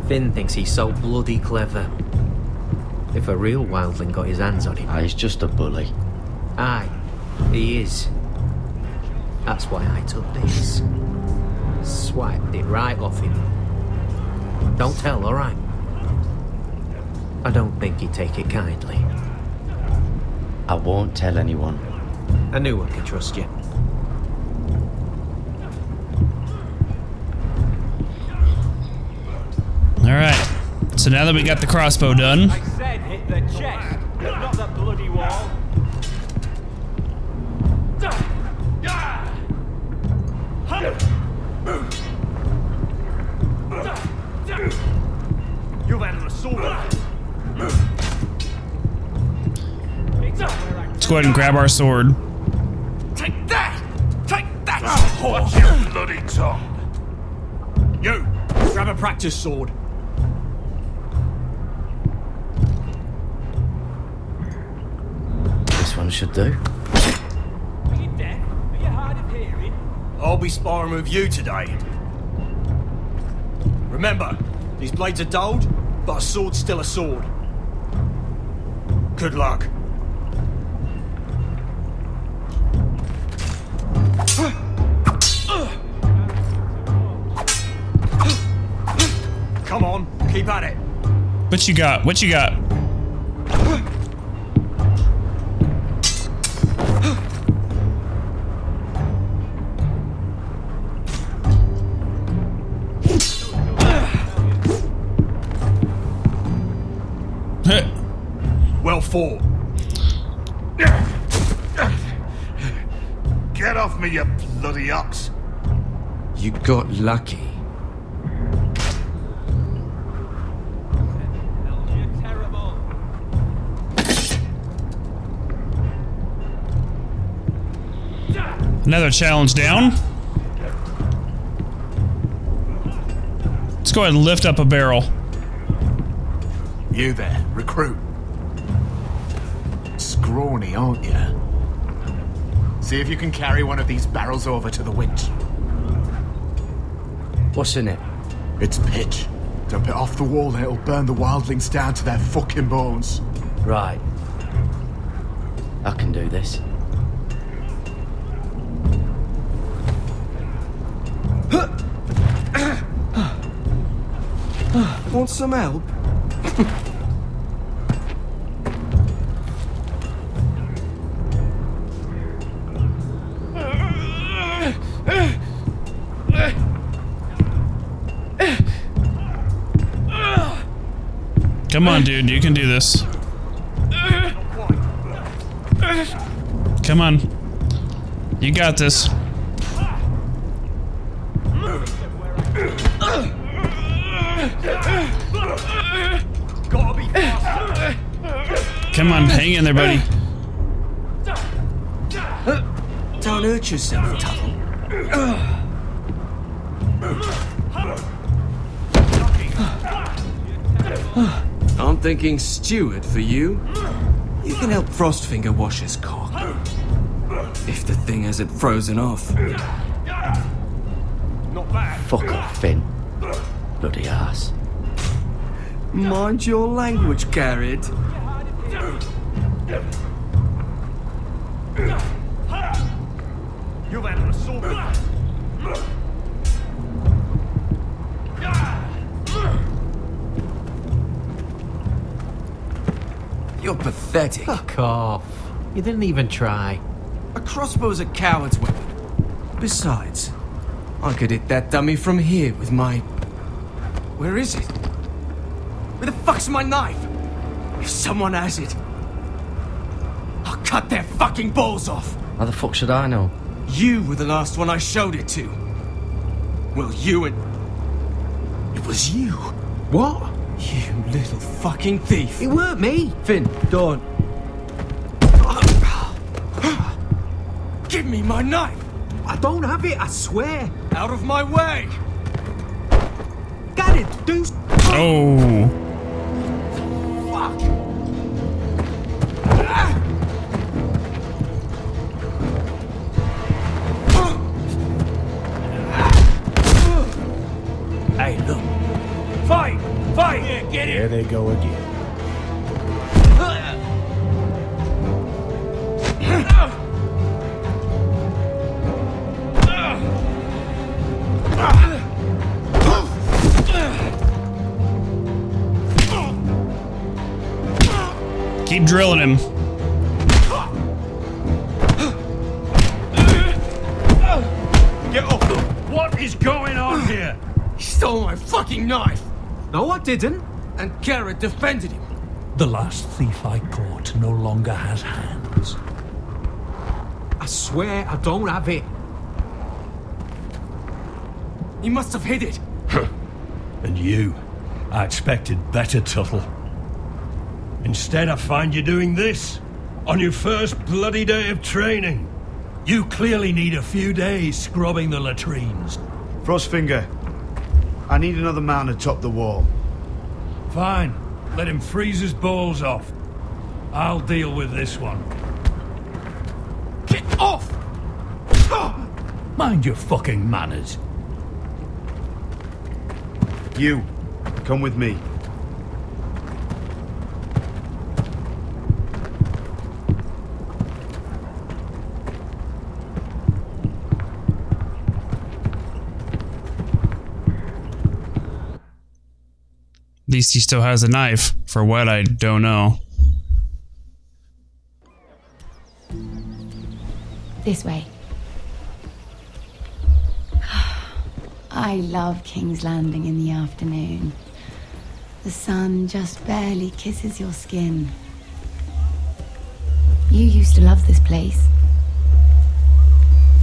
Speaker 16: Finn thinks he's so bloody clever. If a real wildling got his hands on him...
Speaker 14: Ah, he's just a bully.
Speaker 16: Aye, he is. That's why I took this. Swiped it right off him. Don't tell, all right? I don't think he'd take it kindly.
Speaker 14: I won't tell anyone.
Speaker 16: I knew I could trust you.
Speaker 1: Alright. So now that we got the crossbow done.
Speaker 8: I said hit the chest, not the bloody wall. You've had an assault.
Speaker 1: Let's go ahead and grab our sword.
Speaker 18: Take that! Take that! Watch your bloody tongue! You! Grab a practice sword.
Speaker 14: This one should do.
Speaker 8: Are you deaf? Are you hard of hearing?
Speaker 18: I'll be sparring with you today. Remember, these blades are dulled, but a sword's still a sword. Good luck. Come on, keep at it.
Speaker 1: What you got? What you got?
Speaker 18: Well fought.
Speaker 4: Get off me, you bloody ox.
Speaker 5: You got lucky.
Speaker 1: Another challenge down. Let's go ahead and lift up a barrel.
Speaker 3: You there, recruit. Scrawny, aren't you? See if you can carry one of these barrels over to the winch.
Speaker 14: What's in it?
Speaker 3: It's pitch. Dump it off the wall and it'll burn the wildlings down to their fucking bones.
Speaker 14: Right. I can do this.
Speaker 5: Want some help?
Speaker 1: Come on, dude, you can do this. Come on. You got this. Come on, hang in there, buddy.
Speaker 5: Don't hurt yourself, Tuttle. I'm thinking steward for you. You can help Frostfinger wash his cock. If the thing hasn't frozen off.
Speaker 18: Not bad.
Speaker 14: Fuck off, Finn. Bloody ass.
Speaker 5: Mind your language, Garrett.
Speaker 18: You've had an assault.
Speaker 5: You're pathetic.
Speaker 16: Fuck off. You didn't even try.
Speaker 5: A crossbow's a coward's weapon. Besides, I could hit that dummy from here with my... Where is it? Where the fuck's my knife? If someone has it, I'll cut their fucking balls off.
Speaker 14: How the fuck should I know?
Speaker 5: You were the last one I showed it to. Well, you and... It was you.
Speaker 16: What?
Speaker 5: You little fucking thief.
Speaker 16: It weren't me. Finn, don't.
Speaker 5: Give me my knife.
Speaker 16: I don't have it, I swear.
Speaker 5: Out of my way.
Speaker 16: Got it, do.
Speaker 1: Oh.
Speaker 5: Fuck.
Speaker 18: Hey, look. Fight! Fight! Yeah, get it!
Speaker 12: There they go again.
Speaker 1: Keep drilling him.
Speaker 12: Get off! What is going on here?
Speaker 5: He stole my fucking knife! No, I didn't. And Garrett defended him.
Speaker 17: The last thief I caught no longer has hands.
Speaker 5: I swear I don't have it. He must have hid it.
Speaker 12: And you, I expected better, Tuttle. Instead, I find you doing this on your first bloody day of training. You clearly need a few days scrubbing the latrines.
Speaker 4: Frostfinger, I need another man to top the wall.
Speaker 12: Fine. Let him freeze his balls off. I'll deal with this one.
Speaker 5: Get off!
Speaker 12: Mind your fucking manners.
Speaker 4: You, come with me.
Speaker 1: At least he still has a knife. For what, I don't know.
Speaker 21: This way. I love King's Landing in the afternoon. The sun just barely kisses your skin. You used to love this place.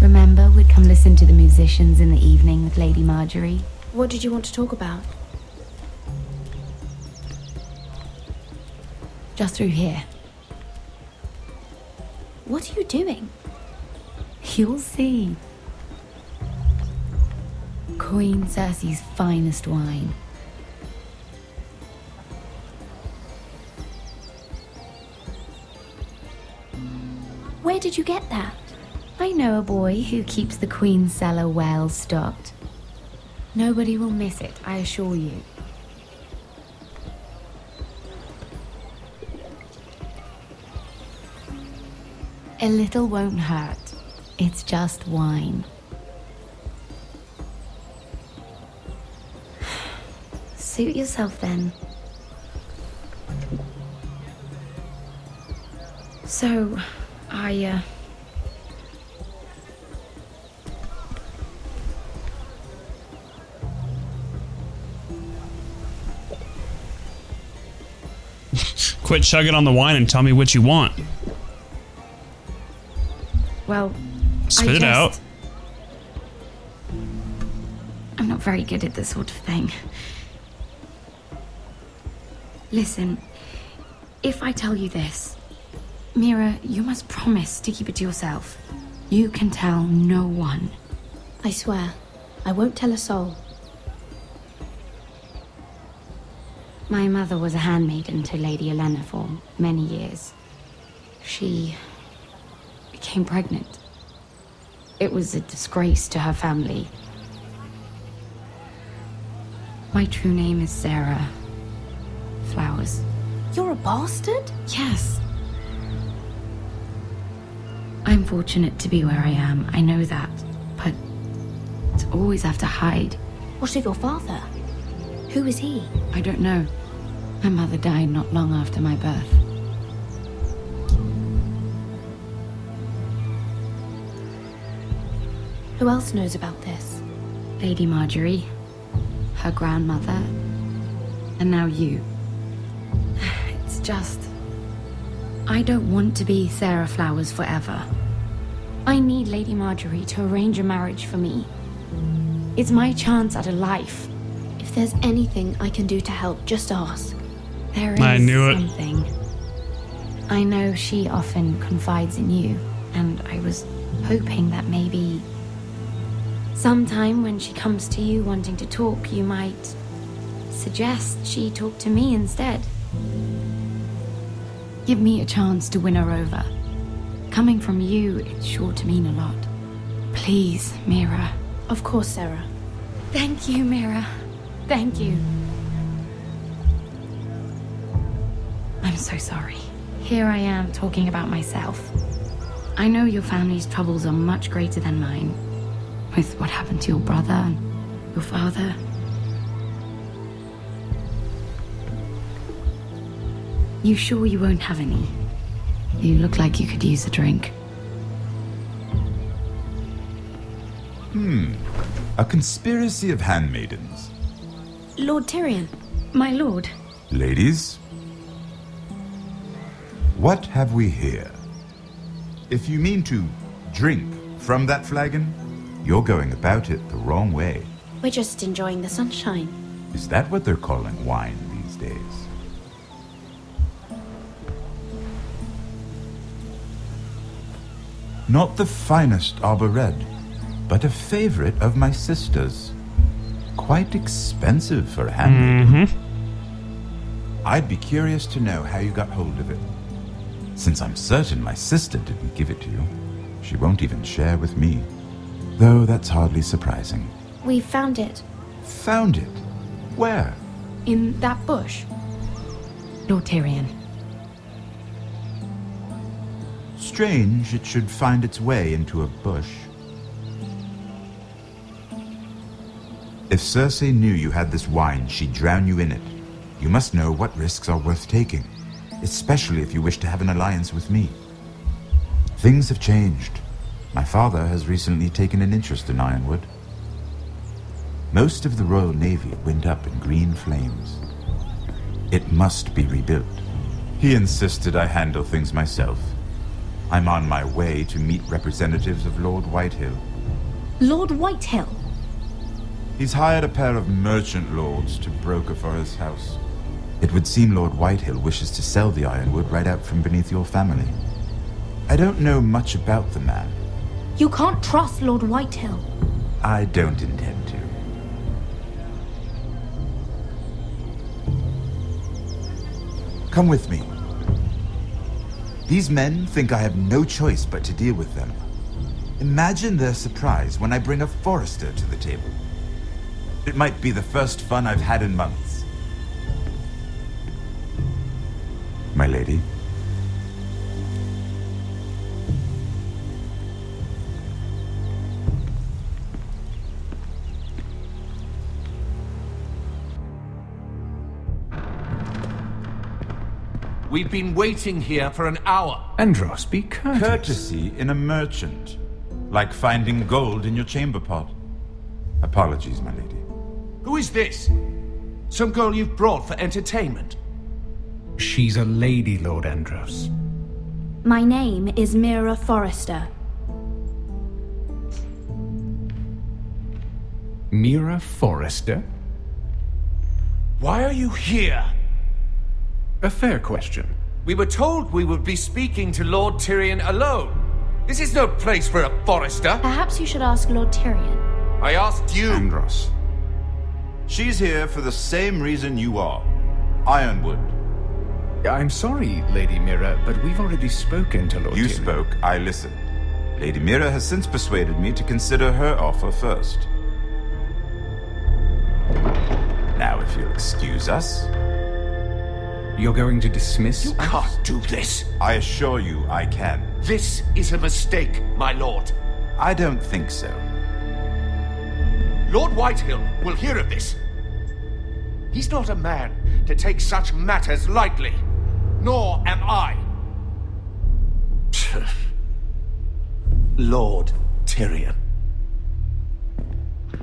Speaker 21: Remember, we'd come listen to the musicians in the evening with Lady Marjorie?
Speaker 7: What did you want to talk about?
Speaker 21: Just through here.
Speaker 7: What are you doing?
Speaker 21: You'll see. Queen Cersei's finest wine.
Speaker 7: Where did you get that?
Speaker 21: I know a boy who keeps the Queen's cellar well stocked. Nobody will miss it, I assure you. A little won't hurt. It's just wine. Suit yourself then. So,
Speaker 1: Quit chugging on the wine and tell me what you want.
Speaker 21: Well,
Speaker 1: spit it out.
Speaker 21: I'm not very good at this sort of thing. Listen, if I tell you this, Mira, you must promise to keep it to yourself. You can tell no one.
Speaker 7: I swear, I won't tell a soul.
Speaker 21: My mother was a handmaiden to Lady Olenna for many years. She became pregnant. It was a disgrace to her family. My true name is Sarah Flowers.
Speaker 7: You're a bastard?
Speaker 21: Yes. I'm fortunate to be where I am, I know that, but to always have to hide.
Speaker 7: What of your father? Who is he?
Speaker 21: I don't know. My mother died not long after my birth.
Speaker 7: Who else knows about this?
Speaker 21: Lady Marjorie, her grandmother, and now you. It's just... I don't want to be Sarah Flowers forever. I need Lady Marjorie to arrange a marriage for me. It's my chance at a life.
Speaker 7: If there's anything I can do to help, just ask.
Speaker 21: There is something. I know she often confides in you, and I was hoping that maybe sometime when she comes to you wanting to talk, you might suggest she talk to me instead. Give me a chance to win her over. Coming from you, it's sure to mean a lot. Please, Mira.
Speaker 7: Of course, Sarah.
Speaker 21: Thank you, Mira. Thank you. I'm so sorry. Here I am talking about myself. I know your family's troubles are much greater than mine. With what happened to your brother and your father. You sure you won't have any? You look like you could use a drink.
Speaker 11: A conspiracy of handmaidens.
Speaker 21: Lord Tyrion. My lord.
Speaker 11: Ladies, what have we here? If you mean to drink from that flagon, you're going about it the wrong way.
Speaker 7: We're just enjoying the sunshine.
Speaker 11: Is that what they're calling wine these days? Not the finest arbor red, but a favorite of my sister's. Quite expensive for a handmaiden. I'd be curious to know how you got hold of it. Since I'm certain my sister didn't give it to you, she won't even share with me. Though that's hardly surprising.
Speaker 7: We found it.
Speaker 11: Found it? Where?
Speaker 21: In that bush. Lord Tyrion.
Speaker 11: Strange it should find its way into a bush. If Cersei knew you had this wine, she'd drown you in it. You must know what risks are worth taking, especially if you wish to have an alliance with me. Things have changed. My father has recently taken an interest in Ironwood. Most of the Royal Navy went up in green flames. It must be rebuilt. He insisted I handle things myself. I'm on my way to meet representatives of Lord Whitehill.
Speaker 7: Lord Whitehill?
Speaker 11: He's hired a pair of merchant lords to broker for his house. It would seem Lord Whitehill wishes to sell the ironwood right out from beneath your family. I don't know much about the man.
Speaker 7: You can't trust Lord Whitehill.
Speaker 11: I don't intend to. Come with me. These men think I have no choice but to deal with them. Imagine their surprise when I bring a forester to the table. It might be the first fun I've had in months. My lady.
Speaker 19: We've been waiting here for an hour.
Speaker 3: Andros, be courteous.
Speaker 11: Courtesy in a merchant. Like finding gold in your chamber pot. Apologies, my lady.
Speaker 19: Who is this? Some girl you've brought for entertainment?
Speaker 3: She's a lady, Lord Andros.
Speaker 7: My name is Mira Forrester.
Speaker 3: Mira Forrester?
Speaker 19: Why are you here?
Speaker 3: A fair question.
Speaker 19: We were told we would be speaking to Lord Tyrion alone. This is no place for a Forrester.
Speaker 7: Perhaps you should ask Lord Tyrion.
Speaker 19: I asked you.
Speaker 11: Andros. She's here for the same reason you are. Ironwood.
Speaker 3: I'm sorry, Lady Mira, but we've already spoken to Lord Tyrion.
Speaker 11: You spoke, I listened. Lady Mira has since persuaded me to consider her offer first. Now, if you'll excuse us...
Speaker 3: You're going to dismiss
Speaker 19: You can't do this.
Speaker 11: I assure you I can.
Speaker 19: This is a mistake, my lord.
Speaker 11: I don't think so.
Speaker 19: Lord Whitehill will hear of this. He's not a man to take such matters lightly. Nor am I. Lord Tyrion.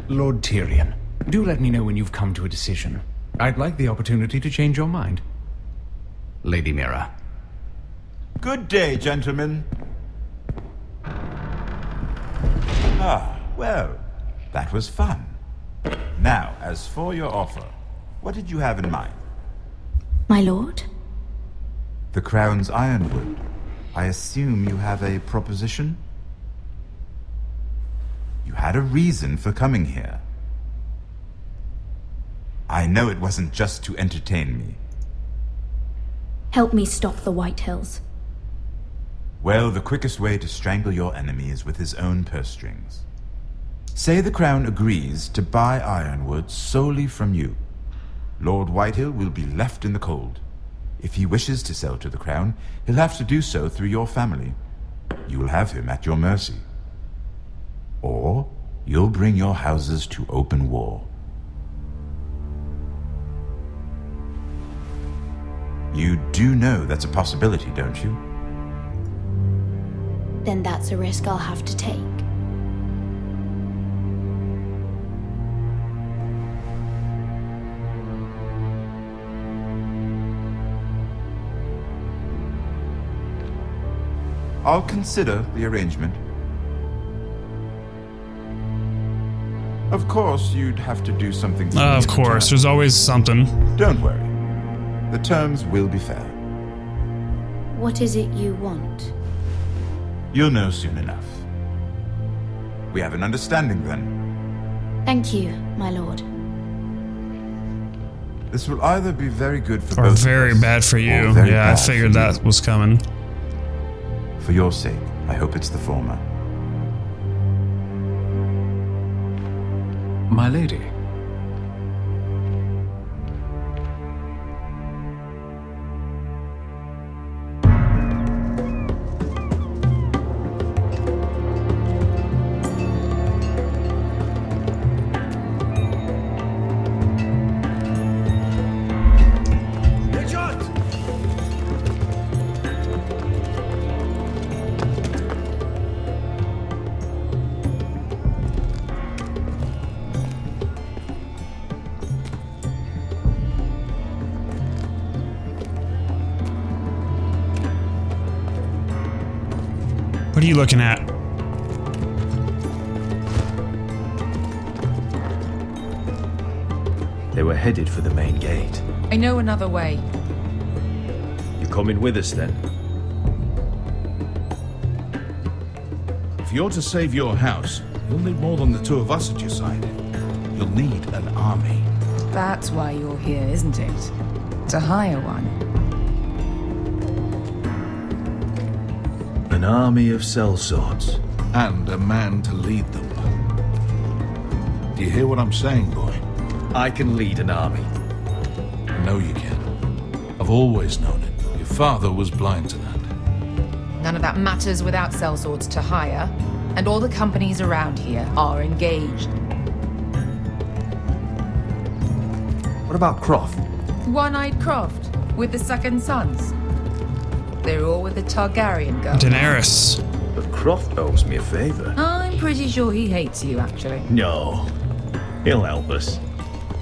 Speaker 3: Lord Tyrion, do let me know when you've come to a decision. I'd like the opportunity to change your mind. Lady Mira.
Speaker 11: Good day, gentlemen. Ah, well, that was fun. Now, as for your offer, what did you have in mind?
Speaker 7: My lord?
Speaker 11: The Crown's Ironwood. I assume you have a proposition? You had a reason for coming here. I know it wasn't just to entertain me.
Speaker 7: Help me stop the Whitehills.
Speaker 11: Well, the quickest way to strangle your enemy is with his own purse strings. Say the Crown agrees to buy Ironwood solely from you. Lord Whitehill will be left in the cold. If he wishes to sell to the Crown, he'll have to do so through your family. You will have him at your mercy. Or you'll bring your houses to open war. You do know that's a possibility, don't you?
Speaker 7: Then that's a risk I'll have to take.
Speaker 11: I'll consider the arrangement. Of course, you'd have to do something for me
Speaker 1: Of
Speaker 11: in
Speaker 1: course,
Speaker 11: return.
Speaker 1: there's always something.
Speaker 11: Don't worry. The terms will be fair.
Speaker 7: What is it you want?
Speaker 11: You'll know soon enough. We have an understanding then.
Speaker 7: Thank you, my lord.
Speaker 11: This will either be very good for
Speaker 1: Or
Speaker 11: both
Speaker 1: very
Speaker 11: of us,
Speaker 1: bad for you.
Speaker 11: or very
Speaker 1: Yeah, I
Speaker 11: bad
Speaker 1: figured
Speaker 11: for you.
Speaker 1: that was coming.
Speaker 11: For your sake, I hope it's the former.
Speaker 3: My lady.
Speaker 1: What are you looking at?
Speaker 9: They were headed for the main gate.
Speaker 10: I know another way.
Speaker 9: You coming with us then?
Speaker 4: If you're to save your house, you'll need more than the two of us at your side. You'll need an army.
Speaker 10: That's why you're here, isn't it? To hire one.
Speaker 9: An army of sellswords.
Speaker 4: And a man to lead them. Do you hear what I'm saying, boy?
Speaker 9: I can lead an army.
Speaker 4: I know you can. I've always known it. Your father was blind to that.
Speaker 10: None of that matters without sellswords to hire, and all the companies around here are engaged.
Speaker 9: What about Croft?
Speaker 10: One-eyed Croft, with the second sons. They're all with the Targaryen girl.
Speaker 1: Daenerys.
Speaker 9: But Croft owes me a favor.
Speaker 10: I'm pretty sure he hates you, actually.
Speaker 9: No. He'll help us.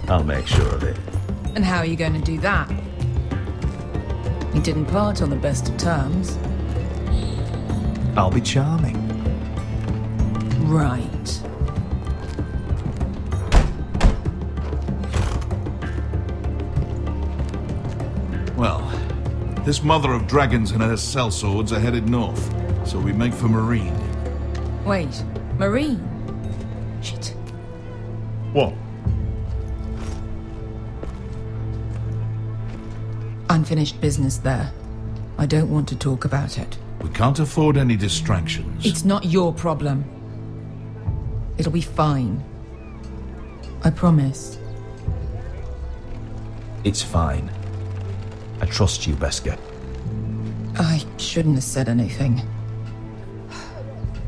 Speaker 9: I'll make sure of it.
Speaker 10: And how are you going to do that? We didn't part on the best of terms.
Speaker 9: I'll be charming.
Speaker 10: Right.
Speaker 4: Well, this mother of dragons and her sellswords are headed north, so we make for Marine.
Speaker 10: Wait, Marine? Shit.
Speaker 9: What?
Speaker 10: Unfinished business there. I don't want to talk about it.
Speaker 4: We can't afford any distractions.
Speaker 10: It's not your problem. It'll be fine. I promise.
Speaker 9: It's fine. I trust you, Beskar.
Speaker 10: I shouldn't have said anything.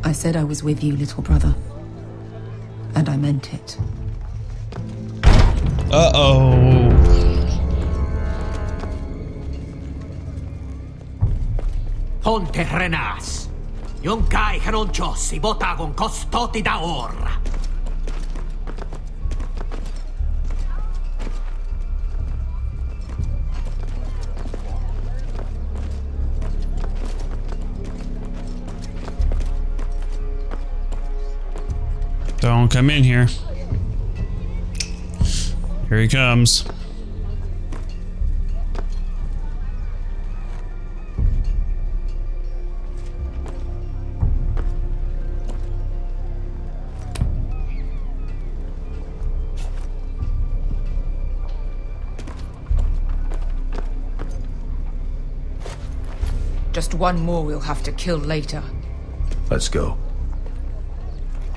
Speaker 10: I said I was with you, little brother. And I meant it.
Speaker 1: Uh-oh.
Speaker 18: Ponte Renas. Yung kai hanoncho si botagon costoti da ora.
Speaker 1: Don't come in here. Here he comes.
Speaker 10: Just one more we'll have to kill later.
Speaker 9: Let's go.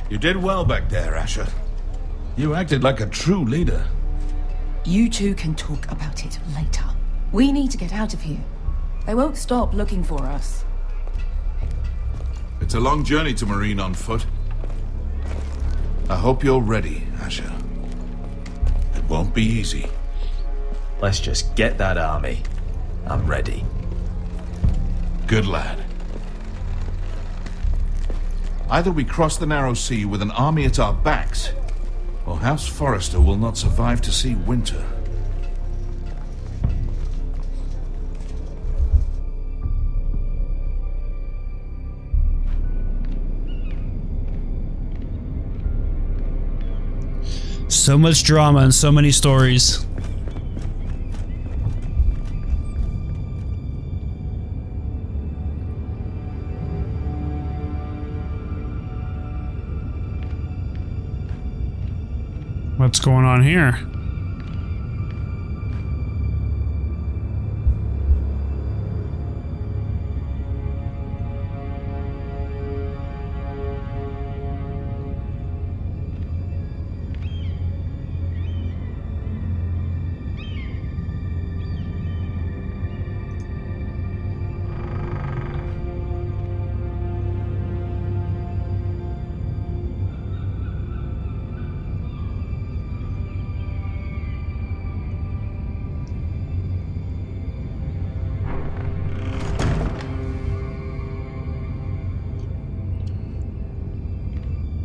Speaker 4: You did well back there, Asher. You acted like a true leader.
Speaker 10: You two can talk about it later. We need to get out of here. They won't stop looking for us.
Speaker 4: It's a long journey to Marine on foot. I hope you're ready, Asher. It won't be easy.
Speaker 9: Let's just get that army. I'm ready.
Speaker 2: Good lad. Either we cross the narrow sea with an army at our backs, or House Forrester will not survive to see winter.
Speaker 1: So much drama and so many stories. What's going on here?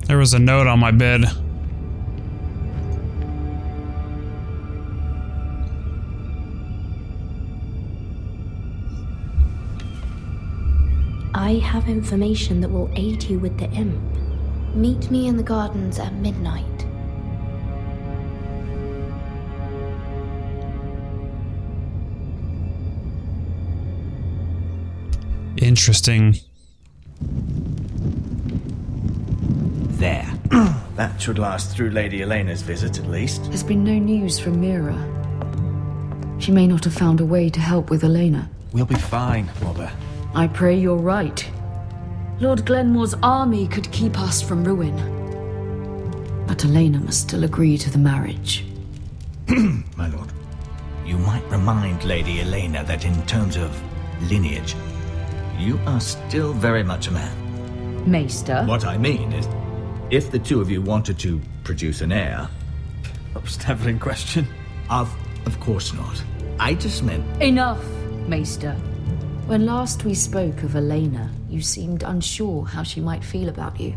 Speaker 1: There was a note on my bed.
Speaker 7: I have information that will aid you with the imp. Meet me in the gardens at midnight.
Speaker 1: Interesting.
Speaker 15: There. That should last through Lady Elena's visit, at least.
Speaker 13: There's been no news from Mira. She may not have found a way to help with Elena.
Speaker 15: We'll be fine, Mother.
Speaker 13: I pray you're right. Lord Glenmore's army could keep us from ruin. But Elena must still agree to the marriage.
Speaker 15: My lord. You might remind Lady Elena that in terms of lineage, you are still very much a man.
Speaker 13: Maester?
Speaker 15: What I mean is, if the two of you wanted to produce an heir...
Speaker 9: That was never in question.
Speaker 15: Of course not. I just meant...
Speaker 13: Enough, Maester. When last we spoke of Elena, you seemed unsure how she might feel about you.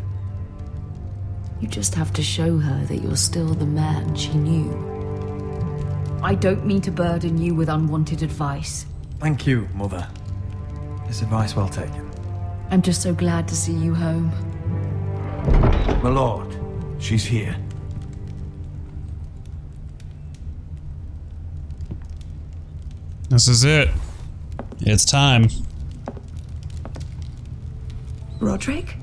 Speaker 13: You just have to show her that you're still the man she knew. I don't mean to burden you with unwanted advice.
Speaker 9: Thank you, Mother. It's advice well taken.
Speaker 13: I'm just so glad to see you home.
Speaker 19: My lord, she's here.
Speaker 1: This is it. It's time.
Speaker 20: Roderick?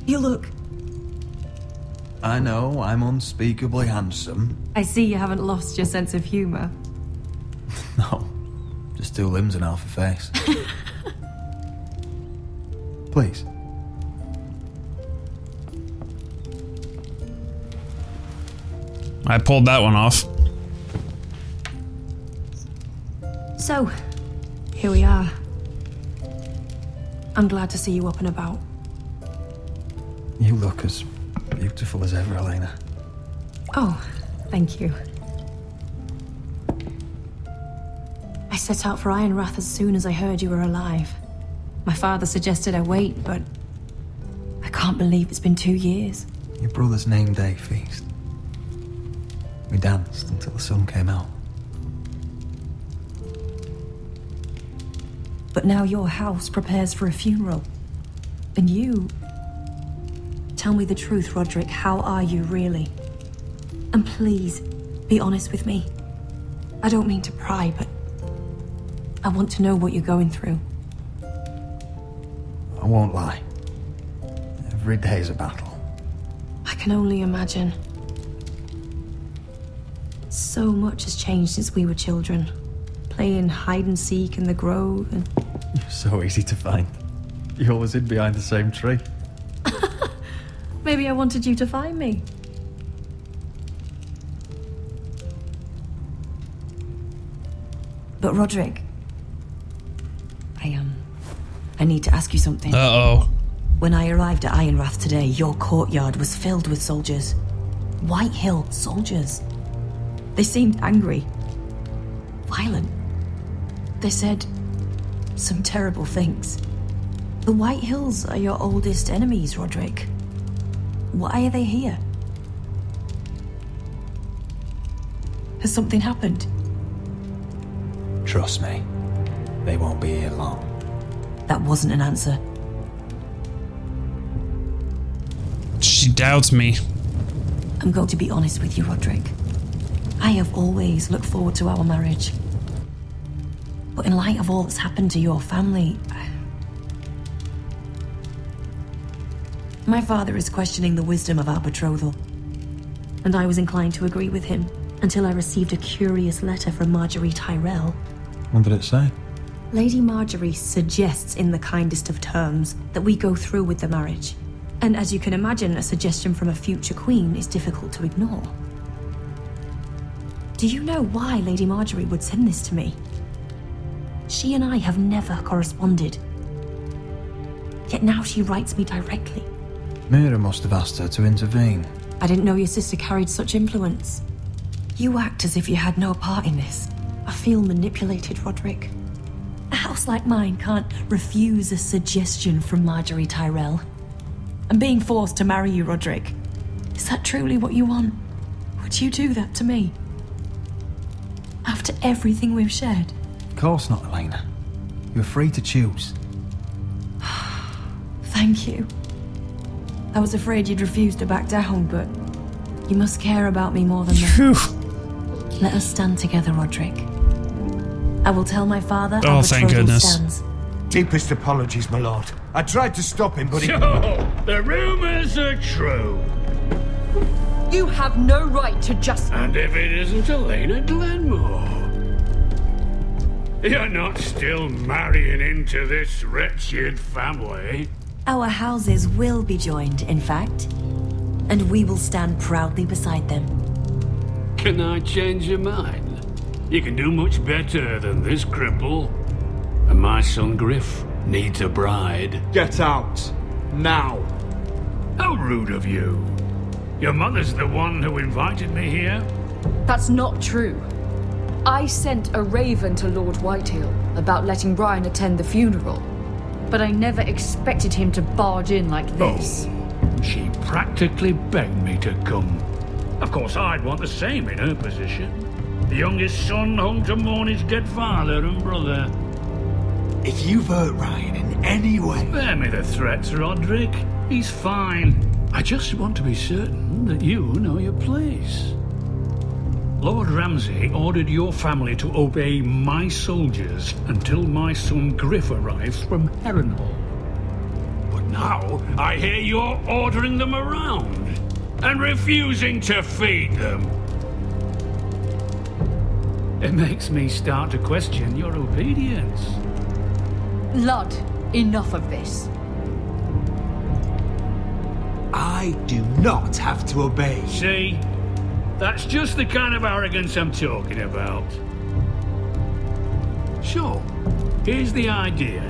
Speaker 20: You look...
Speaker 9: I know, I'm unspeakably handsome.
Speaker 20: I see you haven't lost your sense of humor.
Speaker 9: No, just two limbs and half a face. Please.
Speaker 1: I pulled that one off.
Speaker 20: So, here we are. I'm glad to see you up and about.
Speaker 9: You look as beautiful as ever, Elena.
Speaker 20: Oh, thank you. I set out for Ironrath as soon as I heard you were alive. My father suggested I wait, but I can't believe it's been 2 years.
Speaker 9: Your brother's name day feast. We danced until the sun came out.
Speaker 20: But now your house prepares for a funeral. And you... Tell me the truth, Roderick. How are you, really? And please, be honest with me. I don't mean to pry, but I want to know what you're going through.
Speaker 9: I won't lie. Every day's a battle.
Speaker 20: I can only imagine. So much has changed since we were children. Playing hide and seek in the grove and...
Speaker 9: You're so easy to find. You always hid behind the same tree.
Speaker 20: Maybe I wanted you to find me. But Roderick, I need to ask you something.
Speaker 1: Uh-oh.
Speaker 20: When I arrived at Ironrath today, your courtyard was filled with soldiers. White Hill soldiers. They seemed angry. Violent. They said some terrible things. The White Hills are your oldest enemies, Roderick. Why are they here? Has something happened?
Speaker 6: Trust me, they won't be here long.
Speaker 20: That wasn't an answer.
Speaker 1: She doubts me.
Speaker 20: I'm going to be honest with you, Roderick. I have always looked forward to our marriage. But in light of all that's happened to your family, my father is questioning the wisdom of our betrothal. And I was inclined to agree with him until I received a curious letter from Marjorie Tyrell.
Speaker 6: What did it say?
Speaker 20: Lady Marjorie suggests in the kindest of terms that we go through with the marriage. And as you can imagine, a suggestion from a future queen is difficult to ignore. Do you know why Lady Marjorie would send this to me? She and I have never corresponded. Yet now she writes me directly.
Speaker 6: Mira must have asked her to intervene.
Speaker 20: I didn't know your sister carried such influence. You act as if you had no part in this. I feel manipulated, Roderick. A house like mine can't refuse a suggestion from Marjorie Tyrell. I'm being forced to marry you, Roderick. Is that truly what you want? Would you do that to me? After everything we've shared?
Speaker 6: Of course not, Elena. You're free to choose.
Speaker 20: Thank you. I was afraid you'd refuse to back down, but you must care about me more than that. Let us stand together, Roderick. I will tell my father.
Speaker 1: Oh, thank goodness.
Speaker 20: Stands.
Speaker 19: Deepest apologies, my lord. I tried to stop him, but he...
Speaker 12: So, the rumors are true.
Speaker 13: You have no right to just...
Speaker 12: And if it isn't Elena Glenmore, you're not still marrying into this wretched family.
Speaker 20: Our houses will be joined, in fact. And we will stand proudly beside them.
Speaker 12: Can I change your mind? You can do much better than this cripple. And my son Griff needs a bride.
Speaker 19: Get out. Now.
Speaker 12: How rude of you. Your mother's the one who invited me here?
Speaker 13: That's not true. I sent a raven to Lord Whitehill about letting Brian attend the funeral. But I never expected him to barge in like this.
Speaker 12: Oh, she practically begged me to come. Of course, I'd want the same in her position. The youngest son home to mourn his dead father and brother.
Speaker 19: If you've hurt Ryan in any way...
Speaker 12: Spare me the threats, Roderick. He's fine. I just want to be certain that you know your place. Lord Ramsay ordered your family to obey my soldiers until my son Griff arrives from Harrenhal. But now I hear you're ordering them around and refusing to feed them. It makes me start to question your obedience.
Speaker 13: Lud, enough of this.
Speaker 19: I do not have to obey.
Speaker 12: See? That's just the kind of arrogance I'm talking about. Sure, here's the idea.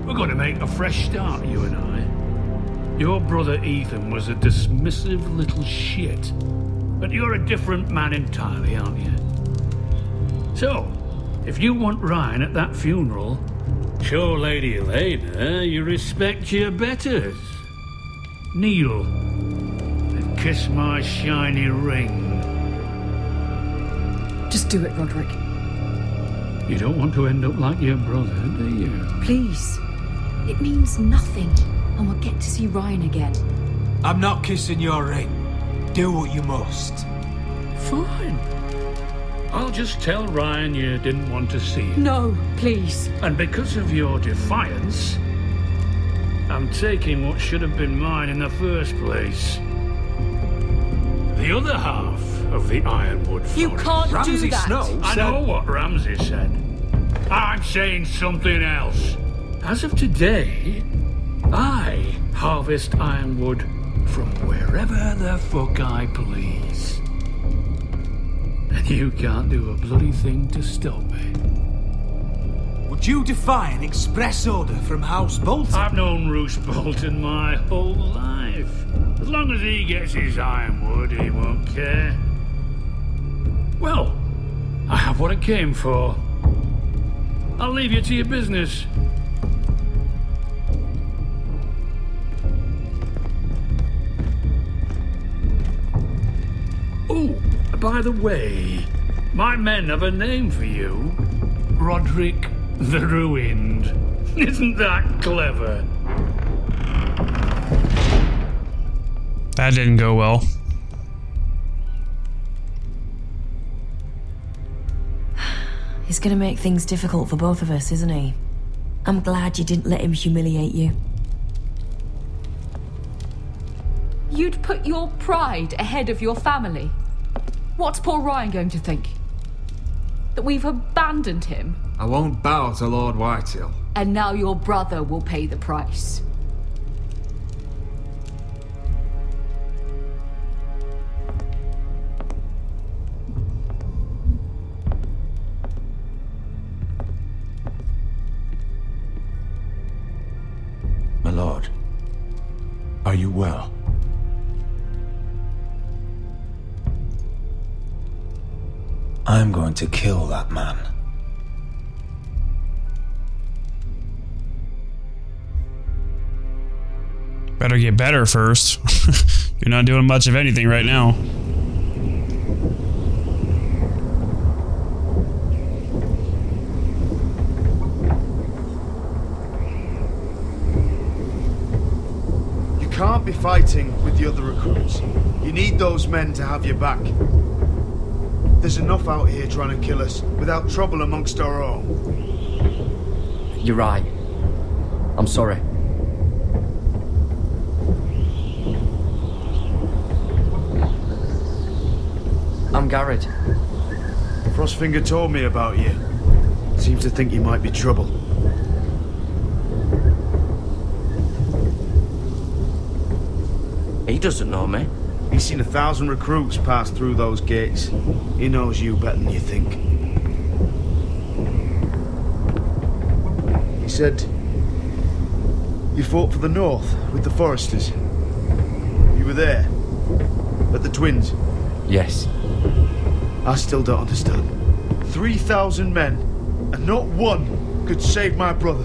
Speaker 12: We're going to make a fresh start, you and I. Your brother Ethan was a dismissive little shit. But you're a different man entirely, aren't you? So, if you want Ryan at that funeral, show Lady Elena you respect your betters. Kneel and kiss my shiny ring.
Speaker 13: Just do it, Roderick.
Speaker 12: You don't want to end up like your brother, do you?
Speaker 13: Please. It means nothing, and we'll get to see Ryan again.
Speaker 19: I'm not kissing your ring. Do what you must.
Speaker 12: Fine. I'll just tell Ryan you didn't want to see him.
Speaker 13: No, please.
Speaker 12: And because of your defiance, I'm taking what should have been mine in the first place. The other half of the Ironwood Forest.
Speaker 13: You can't
Speaker 19: Ramsay
Speaker 13: do that.
Speaker 19: Snow
Speaker 12: I know what Ramsay said. I'm saying something else. As of today, I harvest ironwood from wherever the fuck I please. And you can't do a bloody thing to stop me.
Speaker 19: We're
Speaker 18: Would you defy an express order from House Bolton?
Speaker 17: I've known Roose Bolton my whole life. As long as he gets his ironwood, he won't care. Well, I have what I came for. I'll leave you to your business. Oh, by the way, my men have a name for you. Roderick the Ruined. Isn't that clever?
Speaker 1: That didn't go well.
Speaker 20: He's gonna make things difficult for both of us, isn't he? I'm glad you didn't let him humiliate you.
Speaker 13: You'd put your pride ahead of your family. What's poor Ryan going to think? That we've abandoned him?
Speaker 3: I won't bow to Lord Whitehill.
Speaker 13: And now your brother will pay the price.
Speaker 11: My lord, are you well? I'm going to kill that man.
Speaker 1: Better get better first. You're not doing much of anything right now.
Speaker 8: You can't be fighting with the other recruits. You need those men to have your back. There's enough out here trying to kill us without trouble amongst our own.
Speaker 14: You're right. I'm sorry. I'm Garrett.
Speaker 8: Frostfinger told me about you. Seems to think you might be trouble.
Speaker 14: He doesn't know me.
Speaker 8: He's seen 1,000 recruits pass through those gates. He knows you better than you think. He said you fought for the North with the Foresters. You were there at the Twins.
Speaker 14: Yes.
Speaker 8: I still don't understand. 3,000 men, and not one could save my brother.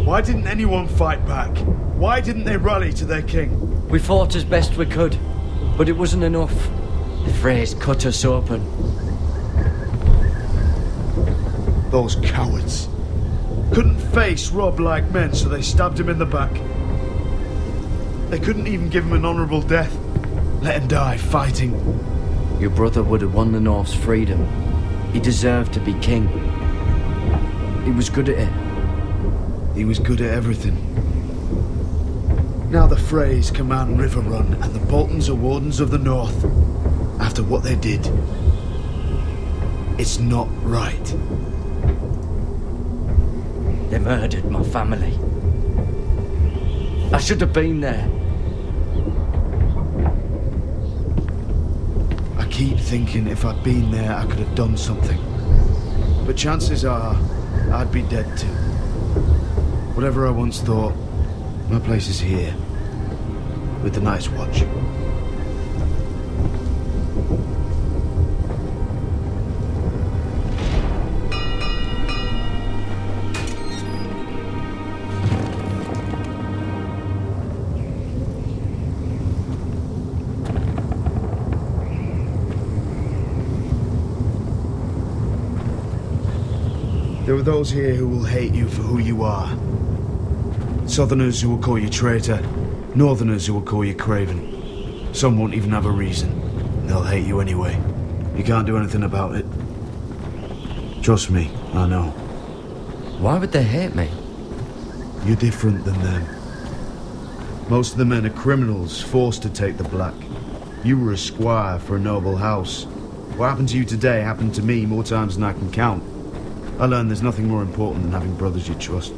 Speaker 8: Why didn't anyone fight back? Why didn't they rally to their king?
Speaker 14: We fought as best we could, but it wasn't enough. The Freys cut us open.
Speaker 8: Those cowards. Couldn't face Rob like men, so they stabbed him in the back. They couldn't even give him an honourable death. Let him die fighting.
Speaker 14: Your brother would have won the North's freedom. He deserved to be king. He was good at it.
Speaker 8: He was good at everything. Now the Freys command River Run, and the Boltons are wardens of the North. After what they did, it's not right.
Speaker 14: They murdered my family. I should have been there.
Speaker 8: I keep thinking if I'd been there, I could have done something. But chances are, I'd be dead too. Whatever I once thought, my place is here, with the Night's Watch. There are those here who will hate you for who you are. Southerners who will call you traitor, Northerners who will call you craven. Some won't even have a reason. They'll hate you anyway. You can't do anything about it. Trust me, I know.
Speaker 14: Why would they hate me?
Speaker 8: You're different than them. Most of the men are criminals, forced to take the black. You were a squire for a noble house. What happened to you today happened to me more times than I can count. I learned there's nothing more important than having brothers you trust.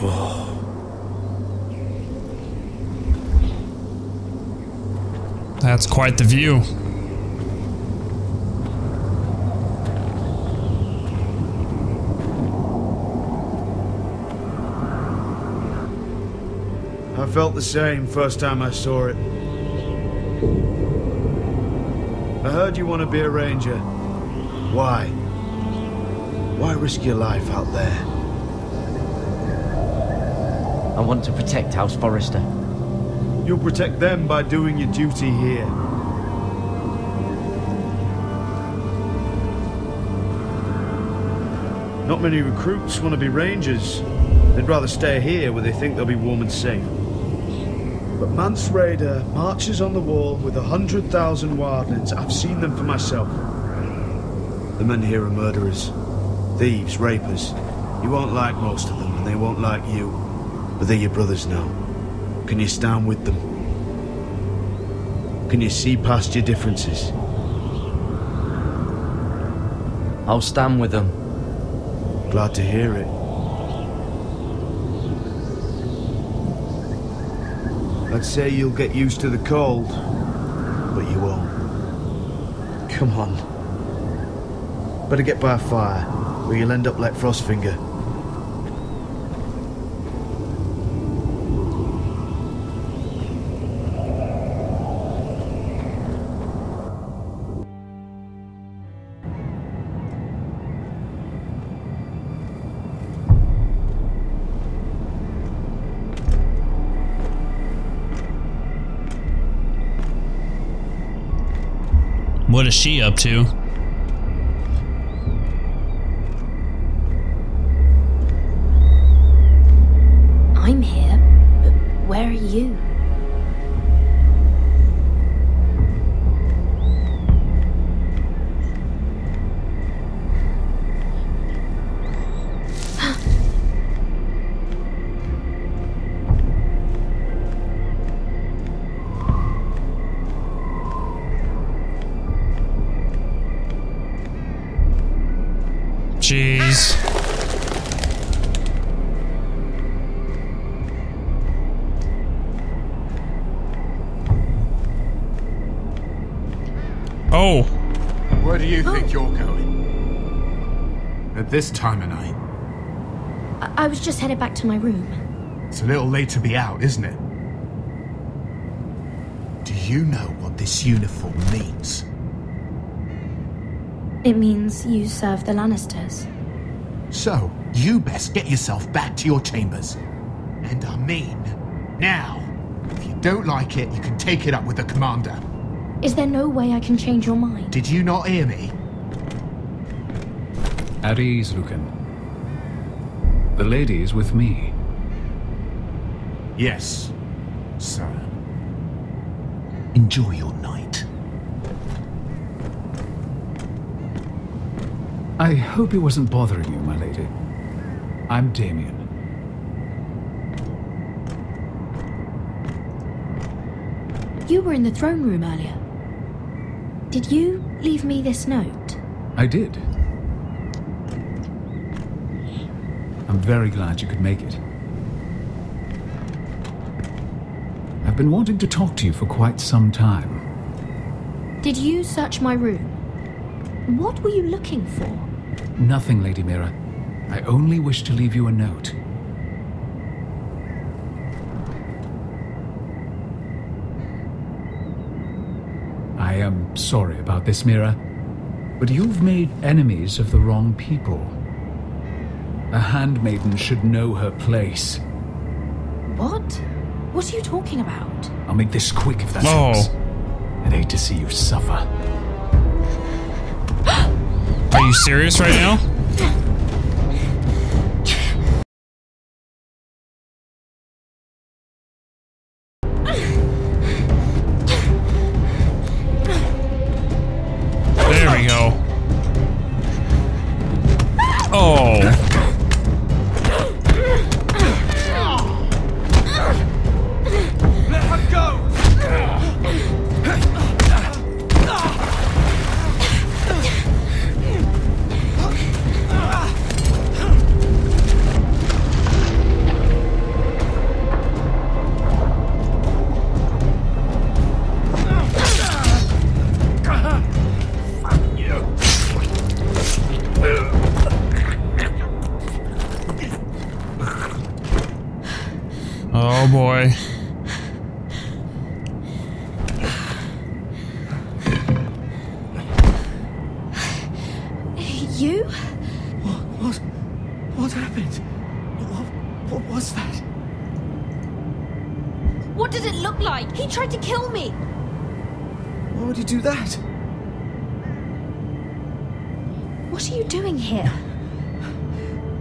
Speaker 1: Whoa. That's quite the view.
Speaker 8: I felt the same first time I saw it. I heard you want to be a ranger. Why? Why risk your life out there?
Speaker 14: I want to protect House Forrester.
Speaker 8: You'll protect them by doing your duty here. Not many recruits want to be rangers. They'd rather stay here where they think they'll be warm and safe. But Mance Raider marches on the wall with 100,000 wildlings. I've seen them for myself. The men here are murderers, thieves, rapers. You won't like most of them, and they won't like you. But they're your brothers now. Can you stand with them? Can you see past your differences?
Speaker 14: I'll stand with them.
Speaker 8: Glad to hear it. I'd say you'll get used to the cold, but you won't. Come on. Better get by a fire, or you'll end up like Frostfinger.
Speaker 1: What is she up to?
Speaker 7: I'm here, but where are you?
Speaker 1: Jeez. Oh.
Speaker 16: Where do you think you're going? At this time of night?
Speaker 7: I was just headed back to my room.
Speaker 16: It's a little late to be out, isn't it? Do you know what this uniform means?
Speaker 7: It means you serve the Lannisters.
Speaker 16: So, you best get yourself back to your chambers. And I mean, now. If you don't like it, you can take it up with the commander.
Speaker 7: Is there no way I can change your mind?
Speaker 16: Did you not hear me?
Speaker 3: At ease, Lucan. The lady is with me.
Speaker 16: Yes, sir. Enjoy your night.
Speaker 3: I hope it wasn't bothering you, my lady. I'm Damien.
Speaker 7: You were in the throne room earlier. Did you leave me this note?
Speaker 3: I did. I'm very glad you could make it. I've been wanting to talk to you for quite some time.
Speaker 7: Did you search my room? What were you looking for?
Speaker 3: Nothing, Lady Mira. I only wish to leave you a note. I am sorry about this, Mira, but you've made enemies of the wrong people. A handmaiden should know her place.
Speaker 7: What? What are you talking about?
Speaker 3: I'll make this quick if that helps. I'd hate to see you suffer.
Speaker 1: Are you serious right now? There we go. Oh.
Speaker 18: Let her go!
Speaker 1: Oh boy.
Speaker 16: What happened? What was that?
Speaker 7: What did it look like? He tried to kill me!
Speaker 16: Why would he do that?
Speaker 7: What are you doing here?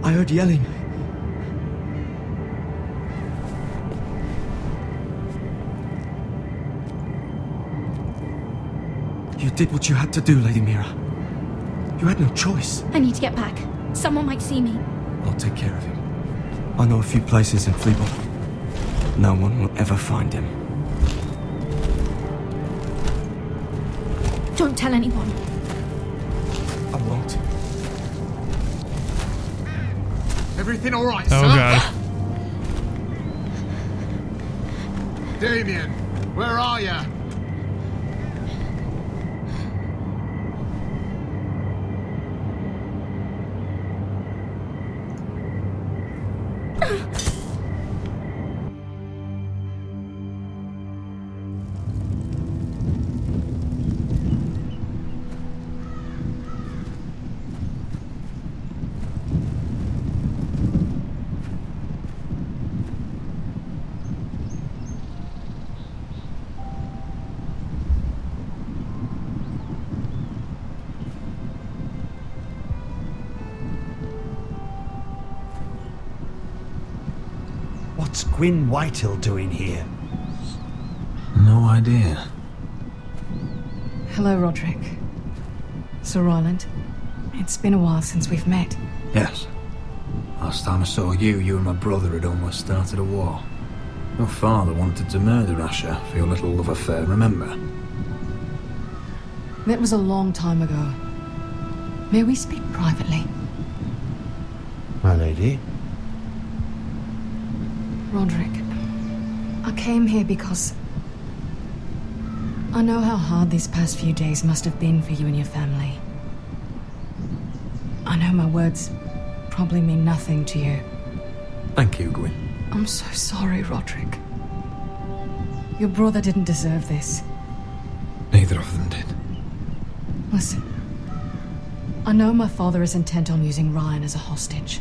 Speaker 16: I heard yelling. You did what you had to do, Lady Mira. You had no choice.
Speaker 7: I need to get back. Someone might see me.
Speaker 16: I'll take care of him. I know a few places in Fleabot. No one will ever find him.
Speaker 7: Don't tell anyone.
Speaker 16: I won't.
Speaker 5: Everything all right,
Speaker 1: Oh,
Speaker 5: sir?
Speaker 1: God.
Speaker 5: Damien, where are you?
Speaker 4: What's Gwyn Whitehill doing here?
Speaker 17: No idea.
Speaker 22: Hello, Roderick. Sir Roland. It's been a while since we've met.
Speaker 17: Yes. Last time I saw you and my brother had almost started a war. Your father wanted to murder Asher for your little love affair, remember?
Speaker 22: That was a long time ago. May we speak privately?
Speaker 4: My lady?
Speaker 22: Roderick, I came here because I know how hard these past few days must have been for you and your family. I know my words probably mean nothing to you.
Speaker 17: Thank you, Gwyn.
Speaker 22: I'm so sorry, Roderick. Your brother didn't deserve this.
Speaker 17: Neither of them did.
Speaker 22: Listen, I know my father is intent on using Ryan as a hostage,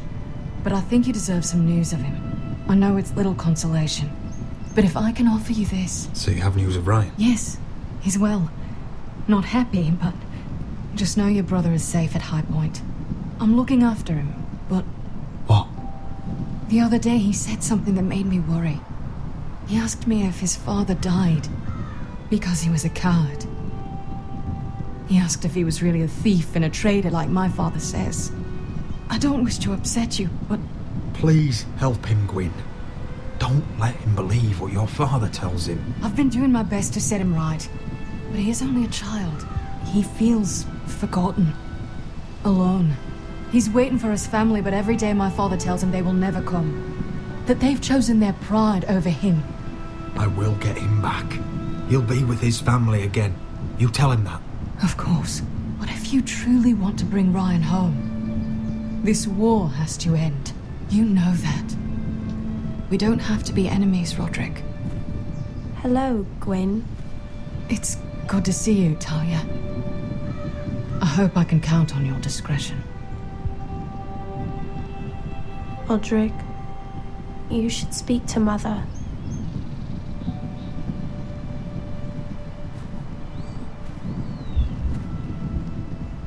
Speaker 22: but I think you deserve some news of him. I know it's little consolation, but if I can offer you this...
Speaker 17: So you have news of Ryan?
Speaker 22: Yes, he's well. Not happy, but just know your brother is safe at High Point. I'm looking after him, but...
Speaker 17: What?
Speaker 22: The other day he said something that made me worry. He asked me if his father died because he was a coward. He asked if he was really a thief and a traitor like my father says. I don't wish to upset you, but...
Speaker 17: Please help him, Gwyn. Don't let him believe what your father tells him.
Speaker 22: I've been doing my best to set him right, but he is only a child. He feels forgotten, alone. He's waiting for his family, but every day my father tells him they will never come. That they've chosen their pride over him.
Speaker 17: I will get him back. He'll be with his family again. You tell him that.
Speaker 22: Of course. But if you truly want to bring Ryan home, this war has to end. You know that. We don't have to be enemies, Roderick.
Speaker 20: Hello, Gwyn.
Speaker 22: It's good to see you, Talia. I hope I can count on your discretion.
Speaker 20: Roderick, you should speak to Mother.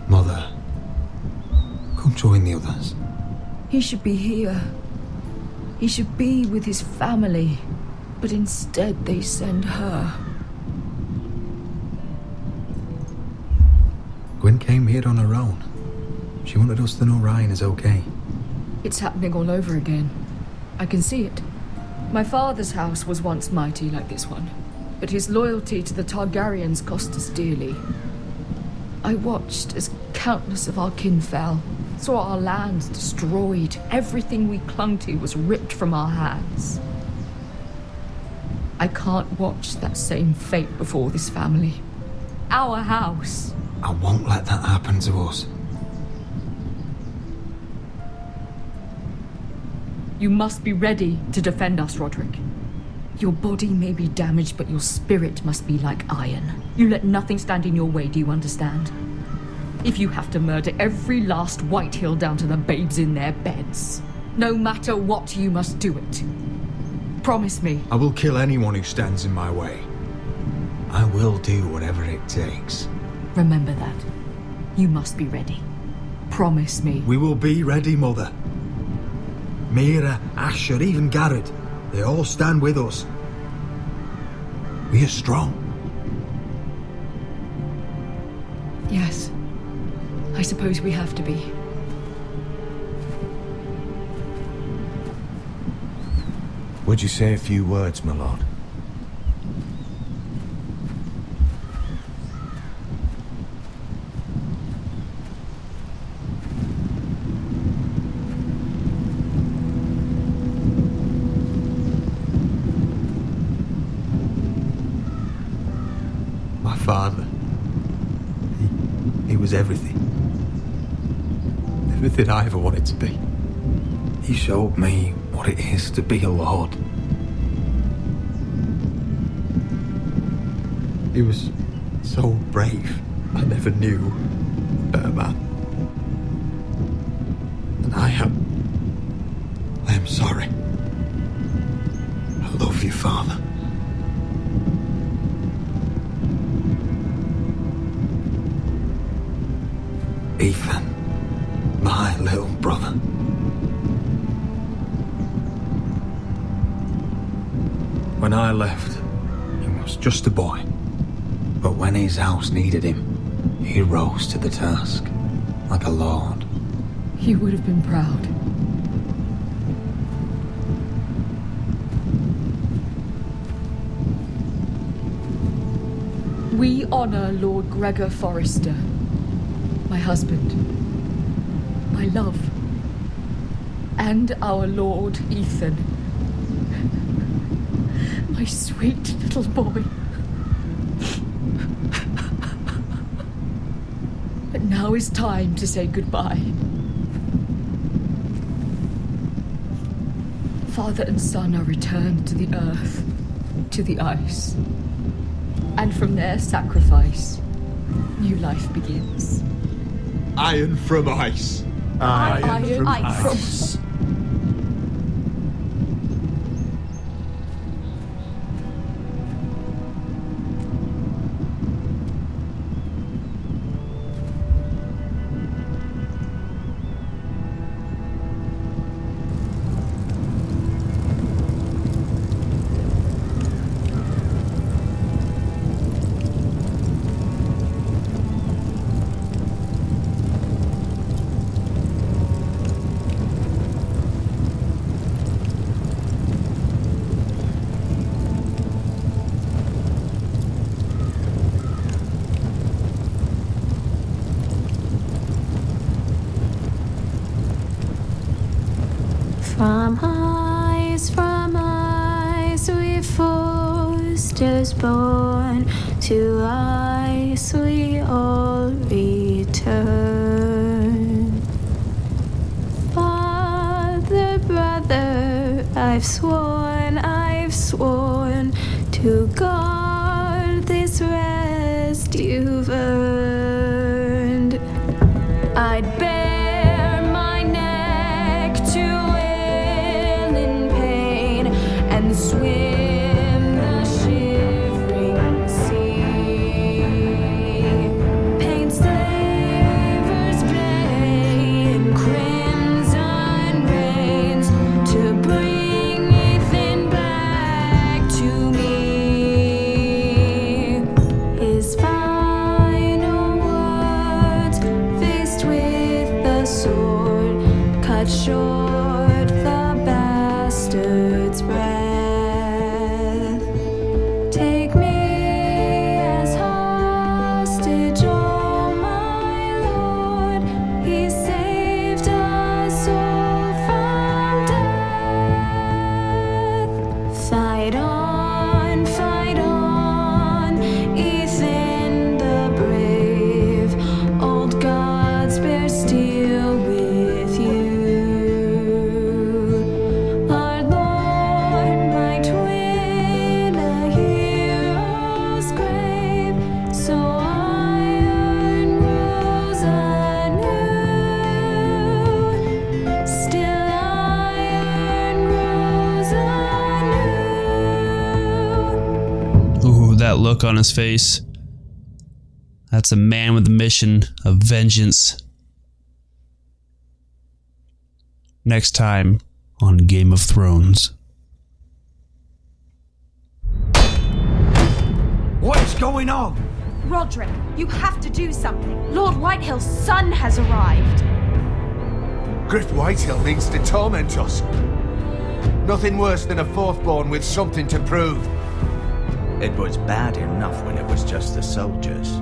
Speaker 17: Mother, come join the others.
Speaker 13: He should be here. He should be with his family. But instead they send her.
Speaker 17: Gwyn came here on her own. She wanted us to know Ryan is okay.
Speaker 13: It's happening all over again. I can see it. My father's house was once mighty like this one, but his loyalty to the Targaryens cost us dearly. I watched as countless of our kin fell, saw our lands destroyed, everything we clung to was ripped from our hands. I can't watch that same fate before this family. Our house.
Speaker 17: I won't let that happen to us.
Speaker 13: You must be ready to defend us, Roderick. Your body may be damaged, but your spirit must be like iron. You let nothing stand in your way, do you understand? if you have to murder every last Whitehill down to the babes in their beds. No matter what, you must do it. Promise me.
Speaker 10: I will kill anyone who stands in my way. I will do whatever it takes.
Speaker 13: Remember that. You must be ready. Promise me.
Speaker 10: We will be ready, Mother. Mira, Asher, even Garrett, they all stand with us. We are strong.
Speaker 13: Yes. I suppose we have to be.
Speaker 10: Would you say a few words, my lord? My father. He was everything. Everything I ever wanted to be. He showed me what it is to be a lord. He was so brave. I never knew a better man. And I am sorry. I love you, Father. Ethan, my little brother. When I left, he was just a boy. But when his house needed him, he rose to the task, like a lord.
Speaker 13: He would have been proud. We honor Lord Gregor Forrester, my husband, my love, and our Lord Ethan, my sweet little boy. But now is time to say goodbye. Father and son are returned to the earth, to the ice. And from their sacrifice, new life begins.
Speaker 10: Iron from ice.
Speaker 13: Iron from ice.
Speaker 21: From ice we foresters born, to ice we all return. Father, brother, I've sworn to guard this rest you've earned. I'd bare my neck to swim the shivering sea. Paint slavers play in crimson rains to bring Ethan back to me. His final
Speaker 1: look on his face. That's a man with a mission of vengeance. Next time on Game of Thrones.
Speaker 19: What's going on?
Speaker 20: Roderick, you have to do something. Lord Whitehill's son has arrived.
Speaker 19: Griff Whitehill means to torment us. Nothing worse than a fourthborn with something to prove.
Speaker 2: It was bad enough when it was just the soldiers.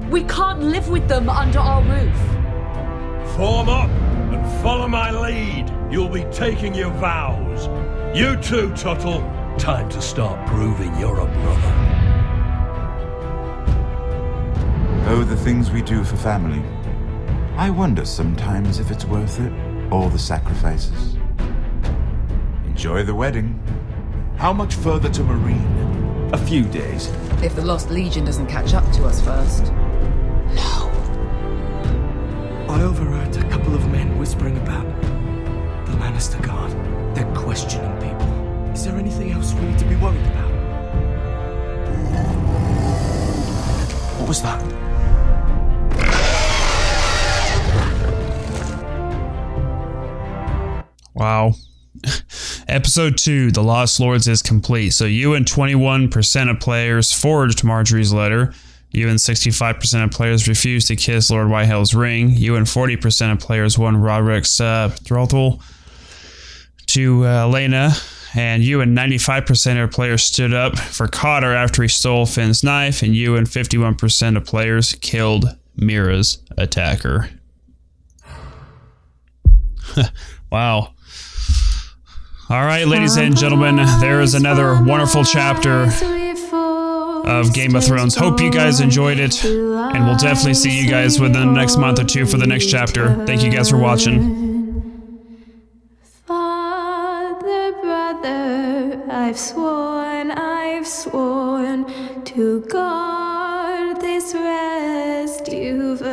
Speaker 13: We can't live with them under our roof.
Speaker 12: Form up and follow my lead. You'll be taking your vows. You too, Tuttle. Time to start proving you're a brother.
Speaker 11: Oh, the things we do for family. I wonder sometimes if it's worth it, all the sacrifices. Enjoy the wedding.
Speaker 19: How much further to Marine?
Speaker 9: A few days.
Speaker 15: If the Lost Legion doesn't catch up to us first.
Speaker 23: I overheard a couple of men whispering about the Lannister Guard. They're questioning people. Is there anything else we need to be worried about?
Speaker 19: What was that?
Speaker 1: Wow. Episode 2, The Lost Lords, is complete. So you and 21% of players forged Marjorie's letter. You and 65% of players refused to kiss Lord Whitehill's ring. You and 40% of players won Roderick's betrothal to Lena. And you and 95% of players stood up for Cotter after he stole Finn's knife. And you and 51% of players killed Mira's attacker. Wow. All right, ladies and gentlemen, there is another wonderful chapter of Game of Thrones. Hope you guys enjoyed it, and we'll definitely see you guys within the next month or two for the next chapter. Thank you guys for watching.
Speaker 21: Father, brother, I've sworn to guard this rest you've